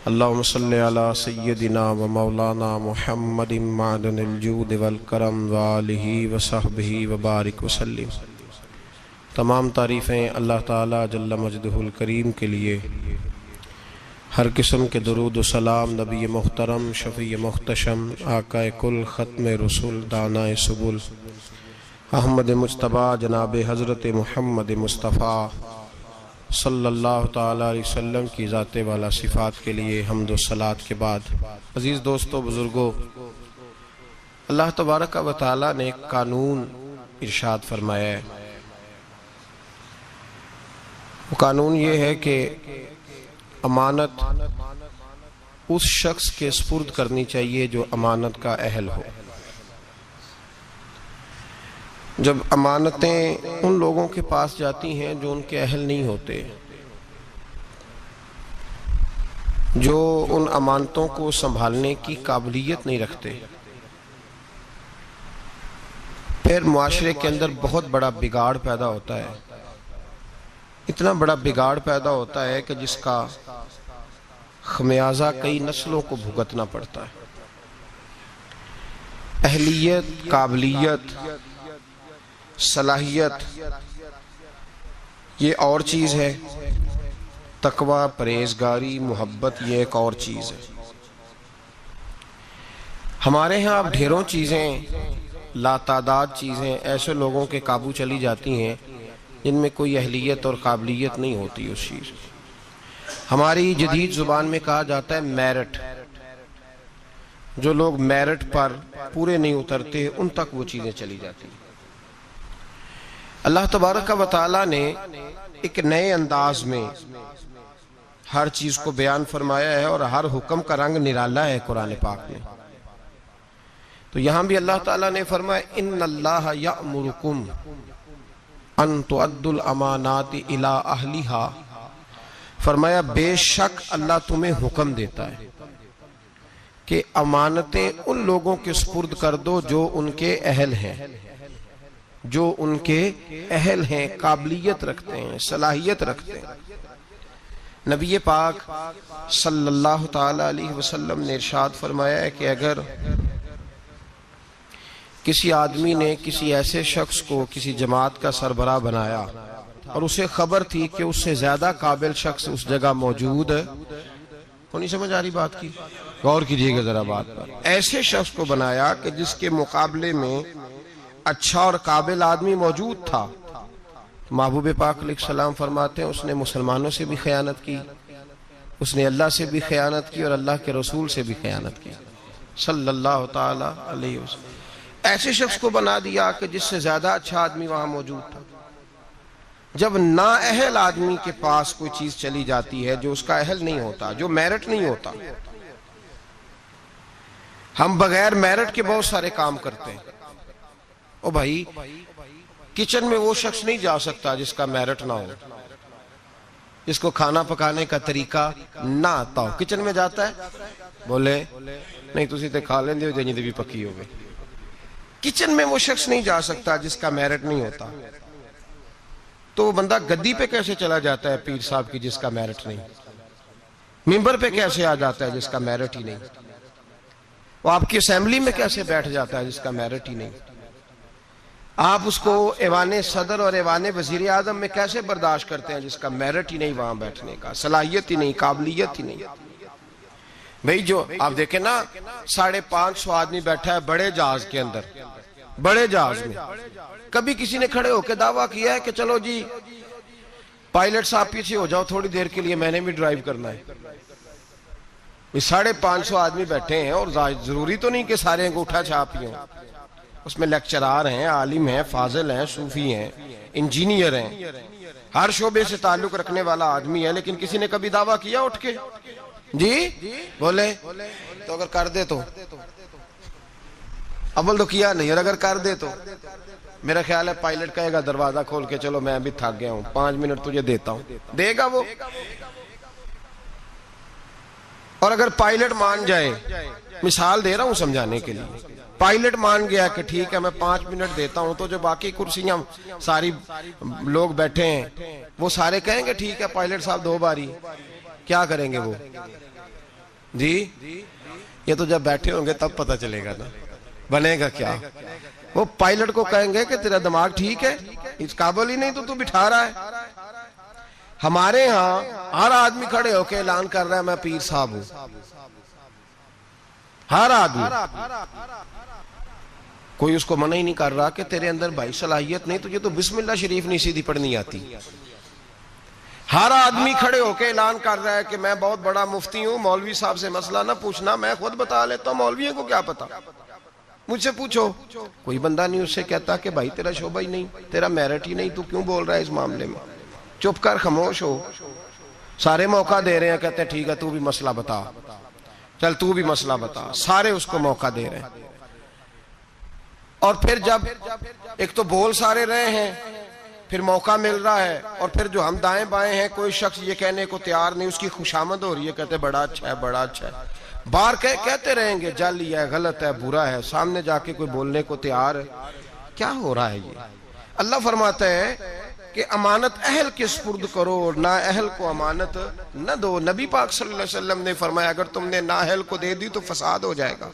اللہم صلی علی سیدنا و مولانا محمد معدن الجود والکرم وآلہ وصحبہ وبارک وسلم۔ تمام تعریفیں اللہ تعالیٰ جل مجدہ الکریم کے لیے، ہر قسم کے درود و سلام نبی محترم شفیع محتشم آقا کل ختم رسول دانائے سبل احمد مجتبیٰ جناب حضرت محمد مصطفیٰ صلی اللہ تعالیٰ علیہ وسلم کی ذات والا صفات کے لیے حمد و صلات کے بعد، عزیز دوستو بزرگو، اللہ تبارک و تعالیٰ نے ایک قانون ارشاد فرمایا ہے۔ وہ قانون یہ ہے کہ امانت اس شخص کے سپرد کرنی چاہیے جو امانت کا اہل ہو۔ جب امانتیں ان لوگوں کے پاس جاتی ہیں جو ان کے اہل نہیں ہوتے، جو ان امانتوں کو سنبھالنے کی قابلیت نہیں رکھتے، پھر معاشرے کے اندر بہت بڑا بگاڑ پیدا ہوتا ہے۔ اتنا بڑا بگاڑ پیدا ہوتا ہے کہ جس کا خمیازہ کئی نسلوں کو بھگتنا پڑتا ہے۔ اہلیت، قابلیت، صلاحیت یہ اور چیز ہے، تقوی، پرہیزگاری، محبت یہ ایک اور چیز ہے۔ ہمارے ہاں اب ڈھیروں چیزیں، لاتعداد چیزیں ایسے لوگوں کے قابو چلی جاتی ہیں جن میں کوئی اہلیت اور قابلیت نہیں ہوتی اس چیز۔ ہماری جدید زبان میں کہا جاتا ہے میرٹ۔ جو لوگ میرٹ پر پورے نہیں اترتے ان تک وہ چیزیں چلی جاتی ہیں۔ اللہ تبارک و تعالیٰ نے ایک نئے انداز میں ہر چیز کو بیان فرمایا ہے اور ہر حکم کا رنگ نرالا ہے قرآن پاک میں۔ تو یہاں بھی اللہ تعالیٰ نے فرمایا ان اللہ یأمرکم ان تؤدوا الامانات الی اہلہا، فرمایا بے شک اللہ تمہیں حکم دیتا ہے کہ امانتیں ان لوگوں کے سپرد کر دو جو ان کے اہل ہیں، جو ان کے اہل ہیں، قابلیت رکھتے ہیں، صلاحیت رکھتے ہیں۔ نبی پاک صلی اللہ تعالی علیہ وسلم نے ارشاد فرمایا ہے کہ اگر کسی آدمی نے کسی ایسے شخص کو کسی جماعت کا سربراہ بنایا اور اسے خبر تھی کہ اس سے زیادہ قابل شخص اس جگہ موجود ہے، کون نہیں سمجھ آ رہی بات کی؟ غور کیجئے گا ذرا بات پر۔ ایسے شخص کو بنایا کہ جس کے مقابلے میں اچھا اور قابل آدمی موجود تھا، محبوب پاک علیہ السلام فرماتے ہیں اس نے مسلمانوں سے بھی خیانت کی، اس نے اللہ سے بھی خیانت کی اور اللہ کے رسول سے بھی خیانت کی صلی اللہ تعالی علیہ وسلم۔ ایسے شخص کو بنا دیا کہ جس سے زیادہ اچھا آدمی وہاں موجود تھا۔ جب نااہل آدمی کے پاس کوئی چیز چلی جاتی ہے جو اس کا اہل نہیں ہوتا، جو میرٹ نہیں ہوتا، ہم بغیر میرٹ کے بہت سارے کام کرتے ہیں۔ او بھائی، کچن میں وہ شخص نہیں جا سکتا جس کا میرٹ نہ ہو، جس کو کھانا پکانے کا طریقہ نہ آتا ہو۔ کچن میں جاتا ہے، بولے نہیں تسی تے کھا لیندے ہو جنہی تے بھی پکی ہو گئے۔ کچن میں وہ شخص نہیں جا سکتا جس کا میرٹ نہیں ہوتا، تو وہ بندہ گدی پہ کیسے چلا جاتا ہے پیر صاحب کی جس کا میرٹ نہیں؟ ممبر پہ کیسے آ جاتا ہے جس کا میرٹ ہی نہیں؟ وہ آپ کی اسمبلی میں کیسے بیٹھ جاتا ہے جس کا میرٹ ہی نہیں؟ آپ اس کو ایوان صدر اور ایوان وزیر اعظم میں کیسے برداشت کرتے ہیں جس کا میرٹ ہی نہیں وہاں بیٹھنے کا، صلاحیت ہی نہیں، قابلیت ہی نہیں؟ بھئی جو آپ دیکھیں نا 550 آدمی بیٹھا ہے بڑے جہاز کے اندر، بڑے جہاز میں، کبھی کسی نے کھڑے ہو کے دعویٰ کیا ہے کہ چلو جی پائلٹ صاحب پیچھے ہو جاؤ تھوڑی دیر کے لیے، میں نے بھی ڈرائیو کرنا ہے؟ 550 آدمی بیٹھے ہیں اور ضروری تو نہیں کہ سارے انگوٹھا چھاپ ہی ہوں، اس میں لیکچرار ہیں، عالم ہیں، فاضل ہیں، صوفی ہیں، انجینئر ہیں، ہر شعبے سے تعلق رکھنے والا آدمی ہے، لیکن کسی نے کبھی دعویٰ کیا اٹھ کے؟ جی بولے تو اگر کر دے تو اول تو کیا نہیں، اور اگر کر دے تو میرا خیال ہے پائلٹ کہے گا دروازہ کھول کے چلو میں بھی تھک گیا ہوں 5 منٹ تجھے دیتا ہوں، دے گا وہ؟ اور اگر پائلٹ مان جائے، مثال دے رہا ہوں سمجھانے کے لیے، پائلٹ مان گیا کہ ٹھیک ہے میں 5 منٹ دیتا ہوں، تو جو باقی کرسیاں ساری لوگ بیٹھے ہیں وہ سارے کہیں گے ٹھیک ہے پائلٹ صاحب 2 باری، کیا کریں گے وہ؟ جی یہ تو جب بیٹھے ہوں گے تب پتہ چلے گا نا بنے گا کیا. وہ پائلٹ کو کہیں گے کہ تیرا دماغ ٹھیک ہے, اس قابل ہی نہیں تو بٹھا رہا ہے. ہمارے ہاں ہر آدمی کھڑے ہو کے اعلان کر رہا ہے میں پیر صاحب ہوں, ہر آدمی. کوئی اس کو منع ہی نہیں کر رہا کہ تیرے اندر بھائی صلاحیت نہیں, تجھے تو بسم اللہ شریف نہیں سیدھی پڑھنی آتی. ہر آدمی کھڑے ہو کے اعلان کر رہا ہے کہ میں بہت بڑا مفتی ہوں, مولوی صاحب سے مسئلہ نہ پوچھنا, میں خود بتا لیتا ہوں, مولویوں کو کیا پتا, مجھ سے پوچھو. کوئی بندہ نہیں اس سے کہتا کہ بھائی تیرا شعبہ ہی نہیں, تیرا میرٹ ہی نہیں, تو کیوں بول رہا ہے اس معاملے میں, چپ کر خاموش ہو. سارے موقع دے رہے ہیں, کہتے ہیں ٹھیک ہے تو بھی مسئلہ بتا, چل تو بھی مسئلہ بتا, سارے اس کو موقع دے رہے ہیں. اور پھر جب ایک تو بول سارے رہے ہیں, پھر موقع مل رہا ہے, اور پھر جو ہم دائیں بائیں ہیں کوئی شخص یہ کہنے کو تیار نہیں, اس کی خوشامد ہو رہی ہے, کہتے بڑا اچھا ہے بڑا اچھا ہے. باہر کہتے رہیں گے جعلی ہے, غلط ہے, برا ہے, سامنے جا کے کوئی بولنے کو تیار ہے. کیا ہو رہا ہے یہ؟ اللہ فرماتا ہے کہ امانت اہل کے سپرد کرو اور نا اہل کو امانت نہ دو. نبی پاک صلی اللہ علیہ وسلم نے فرمایا اگر تم نے نا اہل کو دے دی تو فساد ہو جائے گا.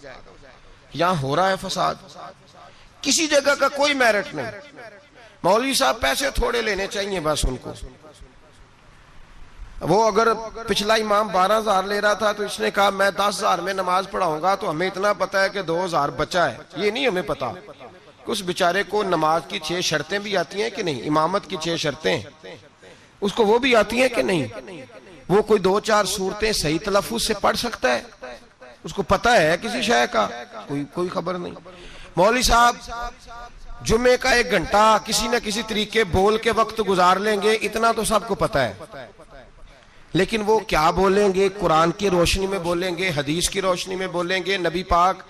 یہاں ہو رہا ہے فساد, کسی جگہ کا کوئی میرٹ نہیں. مولوی صاحب پیسے تھوڑے لینے چاہیے بس ان کو. وہ اگر پچھلا امام 12,000 لے رہا تھا تو اس نے کہا میں 10,000 میں نماز پڑھاؤں گا, تو ہمیں اتنا پتا ہے کہ 2,000 بچا ہے, یہ نہیں ہمیں پتا اس بیچارے کو نماز کی 6 شرطیں بھی آتی ہیں کہ نہیں, امامت کی 6 شرطیں اس کو وہ بھی آتی ہیں کہ نہیں, وہ کوئی 2-4 صورتیں صحیح تلفظ سے پڑھ سکتا ہے, اس کو پتا ہے کسی شے کا, کوئی خبر نہیں. مولوی صاحب جمعے کا 1 گھنٹہ کسی نہ کسی طریقے بول کے وقت گزار لیں گے, اتنا تو سب کو پتا ہے, لیکن وہ کیا بولیں گے, قرآن کی روشنی میں بولیں گے, حدیث کی روشنی میں بولیں گے, نبی پاک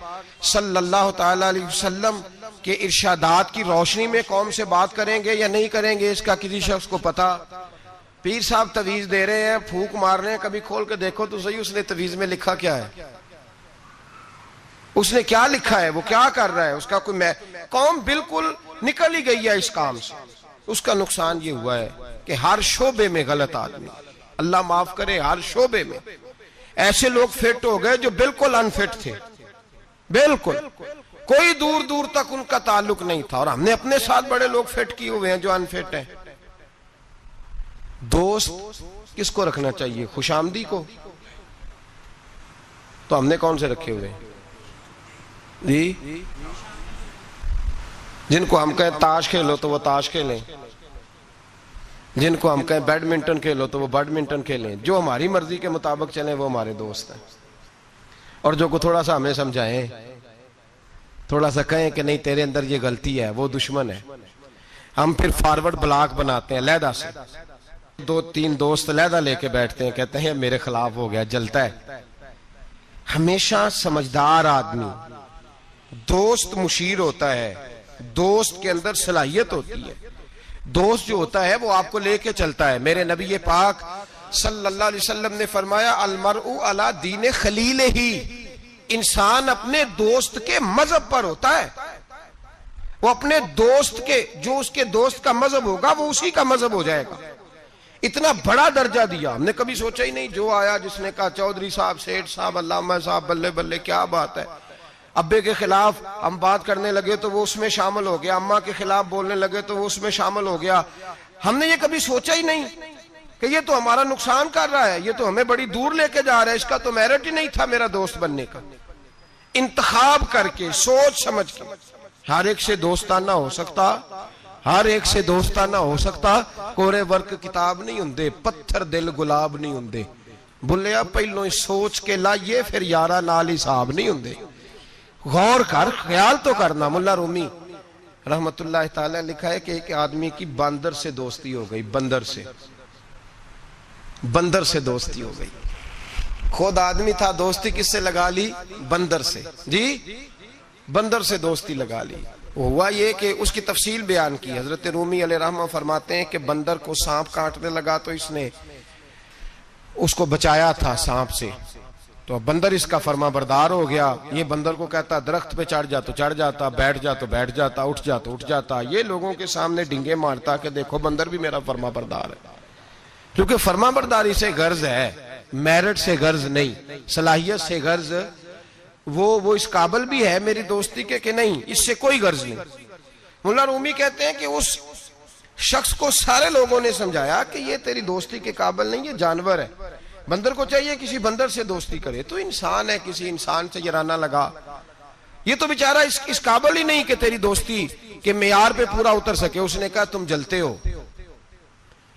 صلی اللہ تعالی علیہ وسلم کے ارشادات کی روشنی میں قوم سے بات کریں گے یا نہیں کریں گے, اس کا کسی شخص کو پتا. پیر صاحب تویز دے رہے ہیں, پھونک مار رہے ہیں, کبھی کھول کے دیکھو تو صحیح اس نے تویز میں لکھا کیا ہے, اس نے کیا لکھا ہے, وہ کیا کر رہا ہے, اس کا کوئی قوم بالکل نکل ہی گئی ہے اس کام سے. اس کا نقصان یہ ہوا ہے کہ ہر شعبے میں غلط آدمی, اللہ معاف کرے, ہر شعبے میں ایسے لوگ فٹ ہو گئے جو بالکل انفٹ تھے, بالکل کوئی دور دور تک ان کا تعلق نہیں تھا, اور ہم نے اپنے ساتھ بڑے لوگ فٹ کیے ہوئے ہیں جو انفٹ ہیں. دوست کس کو رکھنا چاہیے, خوش آمدی کو, تو ہم نے کون سے رکھے ہوئے جی, جن کو ہم کہیں تاش کھیلو تو وہ تاش کھیلیں, جن کو ہم کہیں بیڈمنٹن کھیلو تو وہ بیڈمنٹن کھیلیں, جو ہماری مرضی کے مطابق چلیں وہ ہمارے دوست ہیں. اور جو کو تھوڑا سا ہمیں سمجھائیں, تھوڑا سا کہیں کہ نہیں تیرے اندر یہ غلطی ہے, وہ دشمن ہے. ہم پھر فارورڈ بلاک بناتے ہیں علیحدہ سے, 2-3 دوست علیحدہ لے کے بیٹھتے ہیں, کہتے ہیں میرے خلاف ہو گیا, جلتا ہے. ہمیشہ سمجھدار آدمی دوست مشیر ہوتا ہے, دوست کے اندر صلاحیت ہوتی ہے, دوست جو ہوتا ہے وہ آپ کو لے کے چلتا ہے. میرے نبی پاک صلی اللہ علیہ وسلم نے فرمایا المرء علی دین خلیلہ ہی, انسان اپنے دوست کے مذہب پر ہوتا ہے, وہ اپنے دوست کے, جو اس کے دوست کا مذہب ہوگا وہ اسی کا مذہب ہو جائے گا. اتنا بڑا درجہ دیا, ہم نے کبھی سوچا ہی نہیں. جو آیا جس نے کہا چودھری صاحب, سیٹھ صاحب, علامہ صاحب, بلے بلے کیا بات ہے, ابے کے خلاف ہم بات کرنے لگے تو وہ اس میں شامل ہو گیا, اماں کے خلاف بولنے لگے تو وہ اس میں شامل ہو گیا. ہم نے یہ کبھی سوچا ہی نہیں کہ یہ تو ہمارا نقصان کر رہا ہے, یہ تو ہمیں بڑی دور لے کے جا رہا ہے, اس کا تو میرٹ ہی نہیں تھا میرا دوست بننے کا. انتخاب کر کے, سوچ سمجھ کے. ہر ایک سے دوستانہ ہو سکتا, ہر ایک سے دوستانہ ہو سکتا, کورے ورک کتاب نہیں ہوندے, پتھر دل گلاب نہیں ہوندے. بھلیا پہلو ہی سوچ کے لائیے, پھر یارہ نال حساب نہیں ہوندے. غور کر, خیال تو کرنا. ملا رومی رحمت اللہ تعالی لکھا ہے کہ ایک آدمی کی باندر سے دوستی ہو گئی, بندر سے دوستی ہو گئی. خود آدمی تھا, دوستی کس سے لگا لی, بندر سے. جی بندر سے دوستی لگا لی. ہوا یہ کہ اس کی تفصیل بیان کی. حضرت رومی علیہ رحمہ فرماتے ہیں کہ بندر کو سانپ کاٹنے لگا تو اس نے اس کو بچایا تھا سانپ سے, تو بندر اس کا فرما بردار ہو گیا. یہ بندر کو کہتا درخت پہ چڑھ جا تو چڑھ جاتا, بیٹھ جا تو بیٹھ جاتا, اٹھ جا تو اٹھ جاتا. یہ لوگوں کے سامنے ڈنگے مارتا کہ دیکھو بندر بھی میرا فرما بردار ہے, کیونکہ فرما برداری سے غرض ہے میرٹ سے غرض نہیں، صلاحیت سے غرض وہ اس قابل بھی ہے میری دوستی کے کہ نہیں، اس سے کوئی غرض نہیں۔ مولا رومی کہتے ہیں کہ اس شخص کو سارے لوگوں نے سمجھایا کہ یہ تیری دوستی کے قابل نہیں، یہ جانور ہے، بندر کو چاہیے کسی بندر سے دوستی کرے، تو انسان ہے، کسی انسان سے جرانہ لگا، یہ تو بیچارہ اس قابل ہی نہیں کہ تیری دوستی کے معیار پہ پورا اتر سکے۔ اس نے کہا تم جلتے ہو،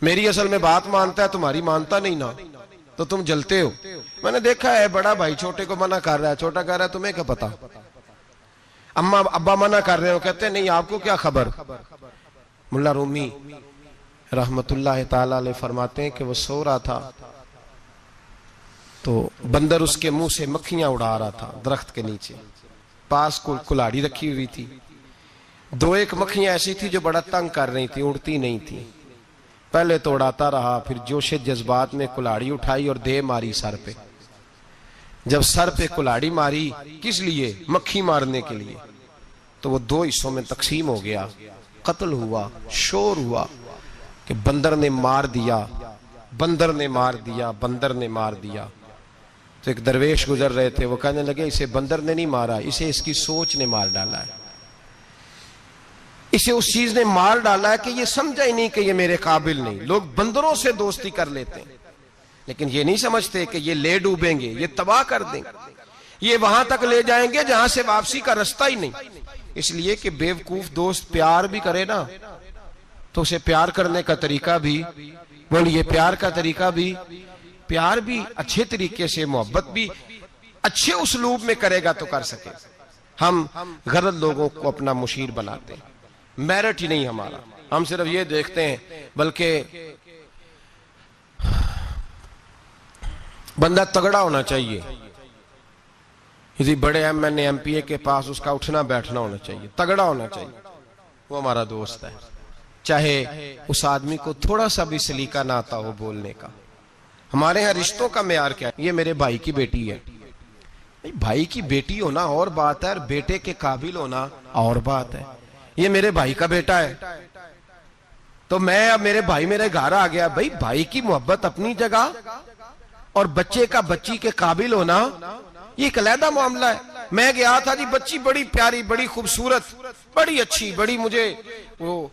میری اصل میں بات مانتا ہے، تمہاری مانتا نہیں نا، تو تم جلتے ہو۔ میں نے دیکھا ہے بڑا بھائی چھوٹے کو منع کر رہا ہے، چھوٹا کہہ رہا ہے تمہیں کیا پتا، اماں ابا منع کر رہے ہو، کہتے ہیں نہیں آپ کو کیا خبر۔ مولا رومی رحمت اللہ تعالی علیہ فرماتے ہیں کہ وہ سو رہا تھا تو بندر اس کے منہ سے مکھیاں اڑا رہا تھا درخت کے نیچے، پاس کلاڑی رکھی ہوئی تھی، دو ایک مکھیاں ایسی تھی جو بڑا تنگ کر رہی تھی، اڑتی نہیں تھی، پہلے تو اڑاتا رہا، پھر جوش جذبات میں کلاڑی اٹھائی اور دے ماری سر پہ۔ جب سر پہ کلاڑی ماری کس لیے؟ مکھی مارنے کے لیے، تو وہ دو حصوں میں تقسیم ہو گیا، قتل ہوا، شور ہوا کہ بندر نے مار دیا، بندر نے مار دیا، بندر نے مار دیا۔ تو ایک درویش گزر رہے تھے، وہ کہنے لگے اسے بندر نے نہیں مارا، اسے اس کی سوچ نے مار ڈالا ہے، اسے اس چیز نے مار ڈالا ہے کہ یہ سمجھا ہی نہیں کہ یہ میرے قابل نہیں۔ لوگ بندروں سے دوستی کر لیتے ہیں لیکن یہ نہیں سمجھتے کہ یہ لے ڈوبیں گے، یہ تباہ کر دیں گے، یہ وہاں تک لے جائیں گے جہاں سے واپسی کا رستہ ہی نہیں۔ اس لیے کہ بیوقوف دوست پیار بھی کرے نا تو اسے پیار کرنے کا طریقہ بھی، بولیے پیار کا طریقہ بھی، پیار بھی اچھے طریقے سے، محبت بھی اچھے اسلوب میں کرے گا تو کر سکے۔ ہم غلط لوگوں کو اپنا مشیر بناتے ہیں، میرٹ ہی نہیں ہمارا، ہم صرف یہ دیکھتے ہیں، بلکہ بندہ تگڑا ہونا چاہیے، کسی بڑے M N A M P A کے پاس اس کا اٹھنا بیٹھنا ہونا چاہیے، تگڑا ہونا چاہیے، وہ ہمارا دوست ہے، چاہے اس آدمی کو تھوڑا سا بھی سلیقہ نہ آتا ہو بولنے کا۔ ہمارے ہاں رشتوں کا معیار کیا ہے؟ یہ میرے بھائی کی بیٹی ہے، بھائی کی بیٹی ہونا اور بات ہے، اور بیٹے کے قابل ہونا اور بات ہے۔ یہ میرے بھائی کا بیٹا ہے تو میں اب میرے بھائی میرے گھر آ گیا، بھائی بھائی کی محبت اپنی جگہ اور بچے کا بچی کے قابل ہونا یہ ایک علیحدہ معاملہ ہے۔ میں گیا تھا جی، بچی بڑی پیاری، بڑی خوبصورت، بڑی اچھی، بڑی مجھے وہ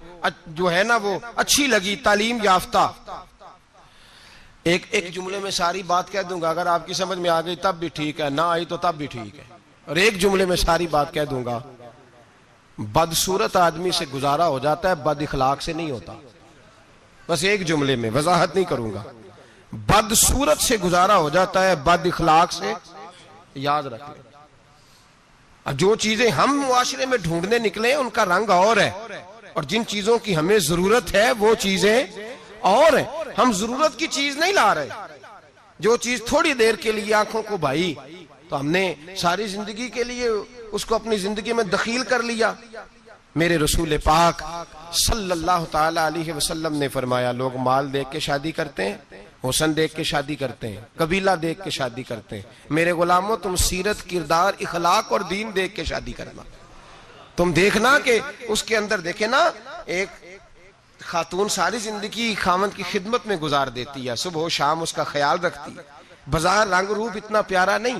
جو ہے نا وہ اچھی لگی، تعلیم یافتہ۔ ایک جملے میں ساری بات کہہ دوں گا، اگر آپ کی سمجھ میں آ گئی تب بھی ٹھیک ہے، نہ آئی تو تب بھی ٹھیک ہے، اور ایک جملے میں ساری بات کہہ دوں گا، بدصورت آدمی سے گزارا ہو جاتا ہے، بد اخلاق سے نہیں ہوتا۔ بس ایک جملے میں وضاحت نہیں کروں گا، بدصورت سے گزارا ہو جاتا ہے، بد اخلاق سے یاد رکھ لیں۔ جو چیزیں ہم معاشرے میں ڈھونڈنے نکلے ان کا رنگ اور ہے، اور جن چیزوں کی ہمیں ضرورت ہے وہ چیزیں اور ہیں۔ ہم ضرورت کی چیز نہیں لا رہے، جو چیز تھوڑی دیر کے لیے آنکھوں کو بھائی تو ہم نے ساری زندگی کے لیے اس کو اپنی زندگی میں دخیل کر لیا۔ میرے رسول پاک صلی اللہ تعالی علیہ وسلم نے فرمایا، لوگ مال دیکھ کے شادی کرتے ہیں، حسن دیکھ کے شادی کرتے ہیں، قبیلہ دیکھ کے شادی کرتے ہیں، میرے غلاموں تم سیرت، کردار، اخلاق اور دین دیکھ کے شادی کرنا۔ تم دیکھنا کہ اس کے اندر دیکھے نا، ایک خاتون ساری زندگی خاوند کی خدمت میں گزار دیتی ہے، صبح و شام اس کا خیال رکھتی ہے، بظاہر رنگ روپ اتنا پیارا نہیں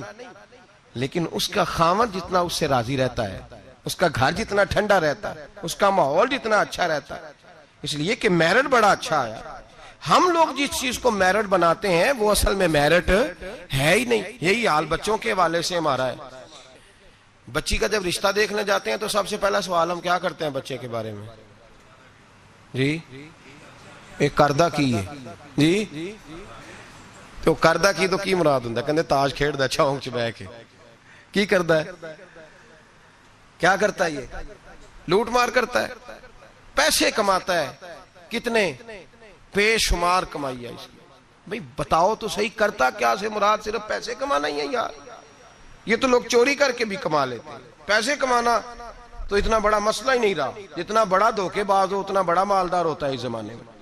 لیکن اس کا خاوند جتنا اس سے راضی رہتا ہے، اس کا گھر جتنا ٹھنڈا رہتا ہے، اس کا ماحول جتنا اچھا رہتا ہے، اس لیے کہ میرٹ بڑا اچھا آیا۔ ہم لوگ جس چیز کو میرٹ بناتے ہیں وہ اصل میں میرٹ ہے ہی نہیں۔ یہی حال بچوں کے حوالے سے ہمارا ہے۔ بچی کا جب رشتہ دیکھنے جاتے ہیں تو سب سے پہلا سوال ہم کیا کرتے ہیں بچے کے بارے میں؟ جی ایک کردہ کی ہے جی، تو کردہ کی تو کی مراد ہوں کہندے تاج کھیڑ دا چونک چ بہ کے، کی کردا ہے؟ کیا کرتا ہے؟ یہ لوٹ مار کرتا ہے، پیسے کماتا ہے، کتنے بے شمار کمائی ہے اس کی۔ بھئی بتاؤ تو صحیح، کرتا کیا سے مراد صرف پیسے کمانا ہی ہے یار؟ یہ تو لوگ چوری کر کے بھی کما لیتے ہیں، پیسے کمانا تو اتنا بڑا مسئلہ ہی نہیں رہا۔ جتنا بڑا دھوکے باز ہو اتنا بڑا مالدار ہوتا ہے اس زمانے میں۔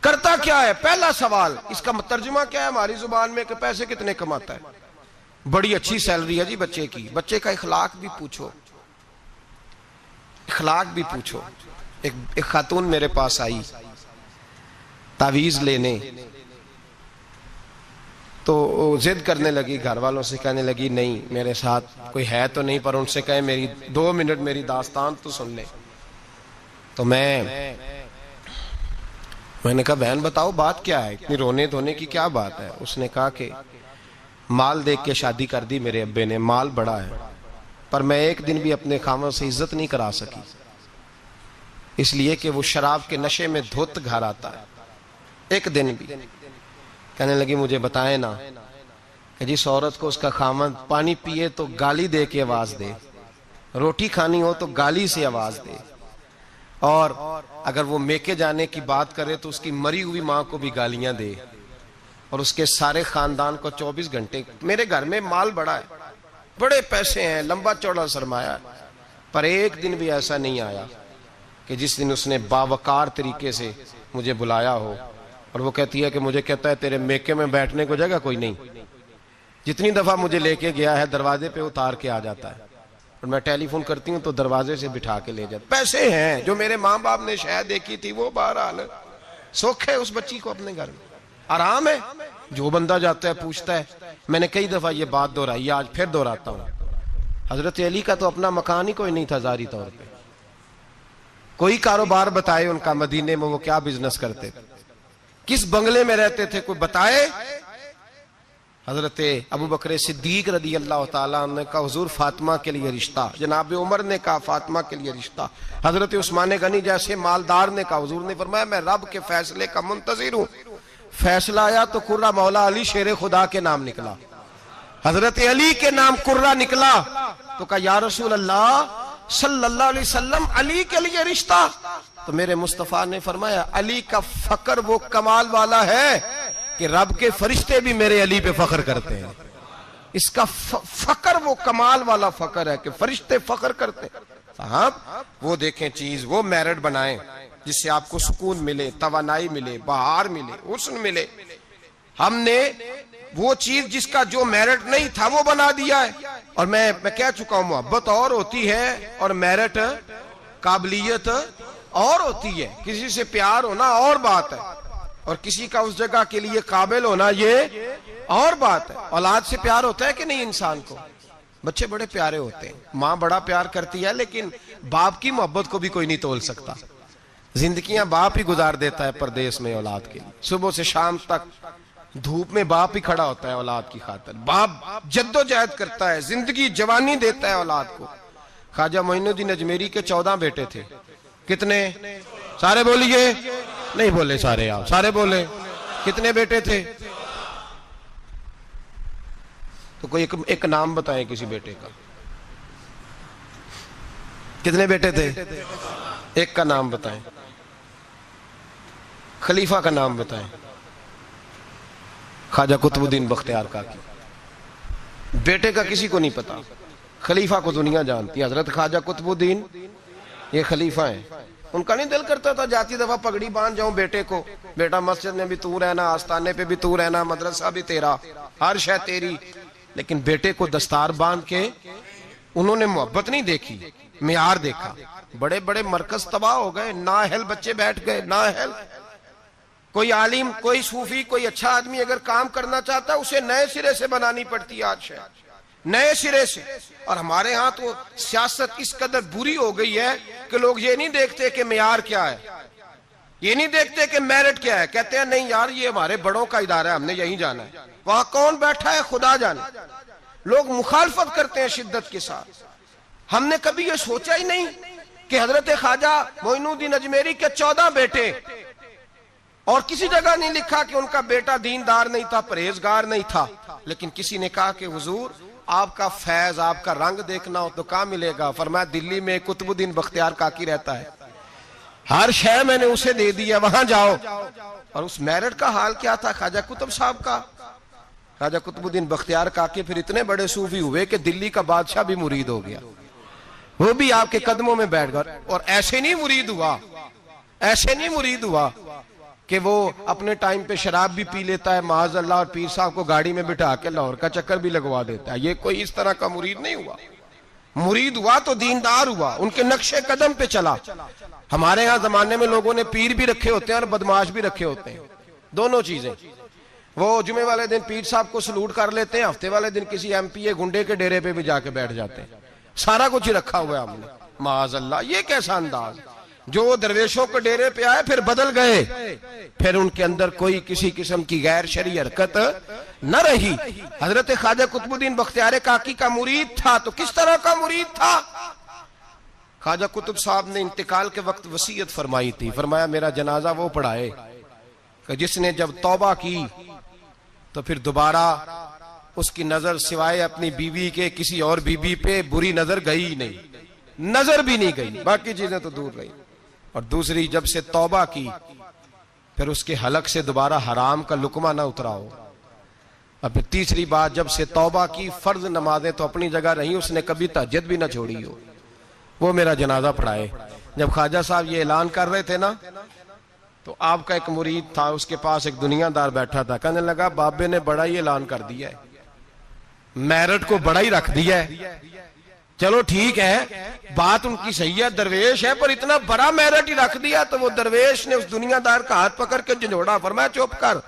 کرتا کیا ہے؟ پہلا سوال اس کا ترجمہ کیا ہے ہماری زبان میں کہ پیسے کتنے کماتا ہے؟ بڑی اچھی سیلری ہے جی بچے کی، بچے کا اخلاق بھی پوچھو، اخلاق بھی پوچھو۔ ایک خاتون میرے پاس آئی تعویذ لینے، تو ضد کرنے لگی، گھر والوں سے کہنے لگی نہیں میرے ساتھ کوئی ہے تو نہیں، پر ان سے کہے میری 2 منٹ میری داستان تو سن لے۔ تو میں نے کہا بہن بتاؤ بات کیا ہے، اتنی رونے دھونے کی کیا بات ہے؟ اس نے کہا کہ مال دیکھ کے شادی کر دی میرے ابے نے، مال بڑا ہے، پر میں ایک دن بھی اپنے خاوند سے عزت نہیں کرا سکی، اس لیے کہ وہ شراب کے نشے میں دھوت گھر آتا ہے، ایک دن بھی۔ کہنے لگی مجھے بتائیں نا کہ جس عورت کو اس کا خاوند پانی پیے تو گالی دے کے آواز دے، روٹی کھانی ہو تو گالی سے آواز دے، اور اگر وہ میکے جانے کی بات کرے تو اس کی مری ہوئی ماں کو بھی گالیاں دے، اور اس کے سارے خاندان کو 24 گھنٹے۔ میرے گھر میں مال بڑا ہے، بڑے پیسے ہیں، لمبا چوڑا سرمایہ ہے، پر ایک دن بھی ایسا نہیں آیا کہ جس دن اس نے باوقار طریقے سے مجھے بلایا ہو۔ اور وہ کہتی ہے کہ مجھے کہتا ہے تیرے میکے میں بیٹھنے کو جگہ کوئی نہیں، جتنی دفعہ مجھے لے کے گیا ہے دروازے پہ اتار کے آ جاتا ہے، اور میں ٹیلی فون کرتی ہوں تو دروازے سے بٹھا کے لے جاتا۔ پیسے ہیں، جو میرے ماں باپ نے شاید دیکھی تھی وہ بہرحال سکھ ہے اس بچی کو اپنے گھر میں، آرام ہے۔ جو بندہ جاتا ہے پوچھتا ہے، میں نے کئی دفعہ یہ بات دہرائی، آج پھر دہراتا ہوں، حضرت علی کا تو اپنا مکان ہی کوئی نہیں تھا ظاہری طور پہ، کوئی کاروبار بتائے ان کا مدینے میں وہ کیا بزنس کرتے تھے، کس بنگلے میں رہتے تھے کوئی بتائے؟ حضرت ابو بکر صدیق رضی اللہ تعالیٰ عنہ نے کہا حضور فاطمہ کے لیے رشتہ، جناب عمر نے کہا فاطمہ کے لیے رشتہ، حضرت عثمان غنی جیسے مالدار نے کہا، حضور نے فرمایا میں رب کے فیصلے کا منتظر ہوں، فیصلہ آیا تو قرہ مولا علی شیر خدا کے نام نکلا، حضرت علی کے نام قرہ نکلا، تو کہا یا رسول اللہ صلی اللہ علیہ وسلم علی کے لیے رشتہ؟ تو میرے مصطفیٰ نے فرمایا علی کا فخر وہ کمال والا ہے کہ رب کے فرشتے بھی میرے علی پہ فخر کرتے ہیں، اس کا فخر وہ کمال والا فخر ہے کہ فرشتے فخر کرتے ہیں۔ صاحب وہ دیکھیں چیز، وہ میرٹ بنائیں جس سے آپ کو سکون ملے، توانائی ملے، بہار ملے، حسن ملے۔ ہم نے وہ چیز جس کا جو میرٹ نہیں تھا وہ بنا دیا ہے، اور میں کہہ چکا ہوں محبت اور ہوتی ہے اور میرٹ قابلیت اور ہوتی ہے، کسی سے پیار ہونا اور بات ہے، اور کسی کا اس جگہ کے لیے قابل ہونا یہ اور بات ہے۔ اولاد سے پیار ہوتا ہے کہ نہیں انسان کو؟ بچے بڑے پیارے ہوتے ہیں، ماں بڑا پیار کرتی ہے، لیکن باپ کی محبت کو بھی کوئی نہیں تول سکتا۔ زندگیاں باپ ہی گزار دیتا ہے پردیس میں اولاد کے لیے، صبح سے شام تک دھوپ میں باپ ہی کھڑا ہوتا ہے اولاد کی خاطر، باپ جد و جہد کرتا ہے، زندگی جوانی دیتا ہے اولاد کو۔ خواجہ معین الدین اجمیری کے 14 بیٹے تھے، کتنے؟ سارے بولیے، نہیں بولے سارے، آپ سارے بولے، کتنے بیٹے تھے؟ تو کوئی ایک نام بتائیں کسی بیٹے کا، کتنے بیٹے تھے؟ ایک کا نام بتائیں، خلیفہ کا نام بتائیں۔ خواجہ قطب الدین بختیار کاکی، بیٹے کا کسی کو نہیں پتا، خلیفہ کو دنیا جانتی ہے، حضرت خواجہ قطب الدین یہ خلیفہ ہیں۔ ان کا نہیں دل کرتا تھا جاتی دفعہ پگڑی باندھ جاؤں بیٹے کو، بیٹا مسجد میں بھی تو رہنا، آستانے پہ بھی تو رہنا، مدرسہ بھی تیرا، ہر شے تیری، لیکن بیٹے کو دستار باندھ کے انہوں نے محبت نہیں دیکھی، معیار دیکھا۔ بڑے بڑے مرکز تباہ ہو گئے، نااہل بچے بیٹھ گئے، نااہل۔ کوئی عالم، کوئی صوفی، کوئی اچھا آدمی اگر کام کرنا چاہتا ہے اسے نئے سرے سے بنانی پڑتی ہے آج شے، نئے سرے سے۔ اور ہمارے ہاں تو سیاست اس قدر بری ہو گئی ہے کہ لوگ یہ نہیں دیکھتے کہ معیار کیا ہے، یہ نہیں دیکھتے کہ میرٹ کیا ہے، کہتے ہیں نہیں یار یہ ہمارے بڑوں کا ادارہ ہے، ہم نے یہیں جانا ہے، وہاں کون بیٹھا ہے خدا جانے۔ لوگ مخالفت کرتے ہیں شدت کے ساتھ۔ ہم نے کبھی یہ سوچا ہی نہیں کہ حضرت خواجہ معین الدین اجمیری کے 14 بیٹے، اور کسی جگہ نہیں لکھا کہ ان کا بیٹا دیندار نہیں تھا، پرہیزگار نہیں تھا، لیکن کسی نے کہا کہ حضور آپ کا فیض، آپ کا رنگ دیکھنا ہو تو کہاں ملے گا؟ فرمایا دلی میں قطب الدین بختیار کاکی رہتا ہے، ہر شے میں نے اسے دے دی ہے، وہاں جاؤ۔ اور اس میرٹ کا حال کیا تھا خواجہ قطب صاحب کا؟ خواجہ قطب الدین بختیار کاکی پھر اتنے بڑے صوفی ہوئے کہ دلی کا بادشاہ بھی مرید ہو گیا، وہ بھی آپ کے قدموں میں بیٹھ گیا۔ اور ایسے نہیں مرید ہوا، ایسے نہیں مرید ہوا کہ وہ اپنے ٹائم پہ شراب بھی پی لیتا ہے معاذ اللہ، اور پیر صاحب کو گاڑی میں بٹھا کے لاہور کا چکر بھی لگوا دیتا ہے، یہ کوئی اس طرح کا مرید نہیں ہوا۔ مرید ہوا تو دیندار ہوا، ان کے نقش قدم پہ چلا۔ ہمارے ہاں زمانے میں لوگوں نے پیر بھی رکھے ہوتے ہیں اور بدماش بھی رکھے ہوتے ہیں، دونوں چیزیں۔ وہ جمعے والے دن پیر صاحب کو سلوٹ کر لیتے ہیں، ہفتے والے دن کسی ایم پی اے گنڈے کے ڈیرے پہ بھی جا کے بیٹھ جاتے ہیں. سارا کچھ ہی رکھا ہوا ہے ہم نے. معاذ اللہ، یہ کیسا انداز. جو درویشوں کے ڈیرے پہ آئے پھر بدل گئے، پھر ان کے اندر کوئی کسی قسم کی غیر شرعی حرکت نہ رہی. حضرت خواجہ قطب الدین بختیار کاکی کا مرید تھا تو کس طرح کا مرید تھا؟ خواجہ قطب صاحب نے انتقال کے وقت وصیت فرمائی تھی. فرمایا میرا جنازہ وہ پڑھائے کہ جس نے جب توبہ کی تو پھر دوبارہ اس کی نظر سوائے اپنی بیوی کے کسی اور بیوی پہ بری نظر گئی نہیں، نظر بھی نہیں گئی، باقی چیزیں تو دور رہی. اور دوسری، جب سے توبہ کی پھر اس کے حلق سے دوبارہ حرام کا لقمہ نہ اترا ہو. اور پھر تیسری بات، جب سے توبہ کی فرض نمازیں تو اپنی جگہ رہیں، اس نے کبھی تہجد بھی نہ چھوڑی ہو. وہ میرا جنازہ پڑھائے. جب خواجہ صاحب یہ اعلان کر رہے تھے نا تو آپ کا ایک مرید تھا، اس کے پاس ایک دنیا دار بیٹھا تھا. کہنے لگا بابے نے بڑا ہی اعلان کر دیا ہے، میرٹ کو بڑا ہی رکھ دیا ہے. چلو ٹھیک ہے، بات ان کی صحیح ہے، درویش ہے، پر اتنا بڑا میرٹ ہی رکھ دیا. تو وہ درویش نے اس دنیا دار کا ہاتھ پکڑ کے جھنجھوڑا. فرمایا چپ کر،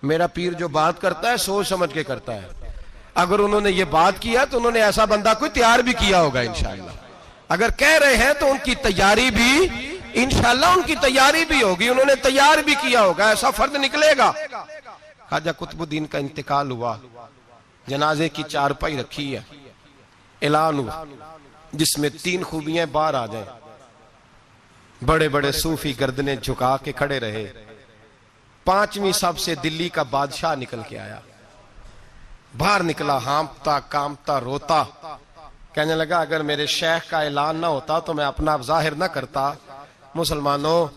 میرا پیر جو بات کرتا ہے سوچ سمجھ کے کرتا ہے. اگر انہوں نے یہ بات کیا تو انہوں نے ایسا بندہ کوئی تیار بھی کیا ہوگا انشاءاللہ. اگر کہہ رہے ہیں تو ان کی تیاری بھی انشاءاللہ ان کی تیاری بھی ہوگی، انہوں نے تیار بھی کیا ہوگا، ایسا فرد نکلے گا. خواجہ قطب الدین کا انتقال ہوا، جنازے کی چارپائی رکھی ہے، اعلان ہوا جس میں 3 خوبیاں باہر آ جائیں. بڑے بڑے صوفی گردنیں جھکا کے کھڑے رہے. 5ویں صف سے دلی کا بادشاہ نکل کے آیا. باہر نکلا، ہانپتا کامتا روتا. کہنے لگا اگر میرے شیخ کا اعلان نہ ہوتا تو میں اپنا ظاہر نہ کرتا. مسلمانوں،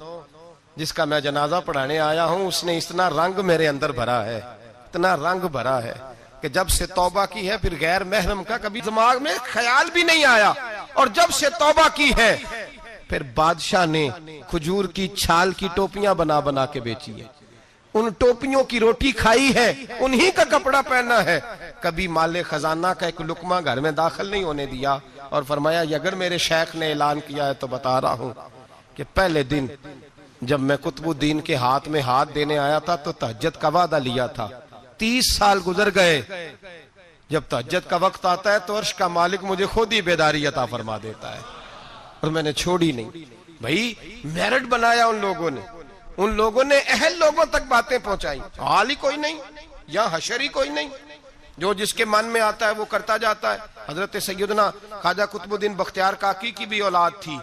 جس کا میں جنازہ پڑھانے آیا ہوں اس نے اتنا رنگ میرے اندر بھرا ہے، اتنا رنگ بھرا ہے کہ جب سے توبہ کی ہے پھر غیر محرم کا کبھی دماغ میں خیال بھی نہیں آیا. اور جب سے توبہ کی ہے پھر بادشاہ نے کھجور کی چھال کی ٹوپیاں بنا بنا کے بیچی ہیں، ان ٹوپیوں کی روٹی کھائی ہے، انہی کا کپڑا پہنا ہے. کبھی مال خزانہ کا ایک لقمہ گھر میں داخل نہیں ہونے دیا. اور فرمایا اگر میرے شیخ نے اعلان کیا ہے تو بتا رہا ہوں کہ پہلے دن جب میں قطب الدین کے ہاتھ میں ہاتھ دینے آیا تھا تو تہجد کا وعدہ لیا تھا. 30 سال گزر گئے، جب تہجد کا وقت آتا ہے تو عرش کا مالک مجھے خود ہی بیداری عطا فرما دیتا ہے، اور میں نے چھوڑی نہیں. بھائی میرٹ بنایا ان لوگوں نے اہل لوگوں تک باتیں پہنچائی. حال ہی کوئی نہیں، یا حشر ہی کوئی نہیں، جو جس کے من میں آتا ہے وہ کرتا جاتا ہے. حضرت سیدنا خواجہ قطب الدین بختیار کاکی کی بھی اولاد تھی.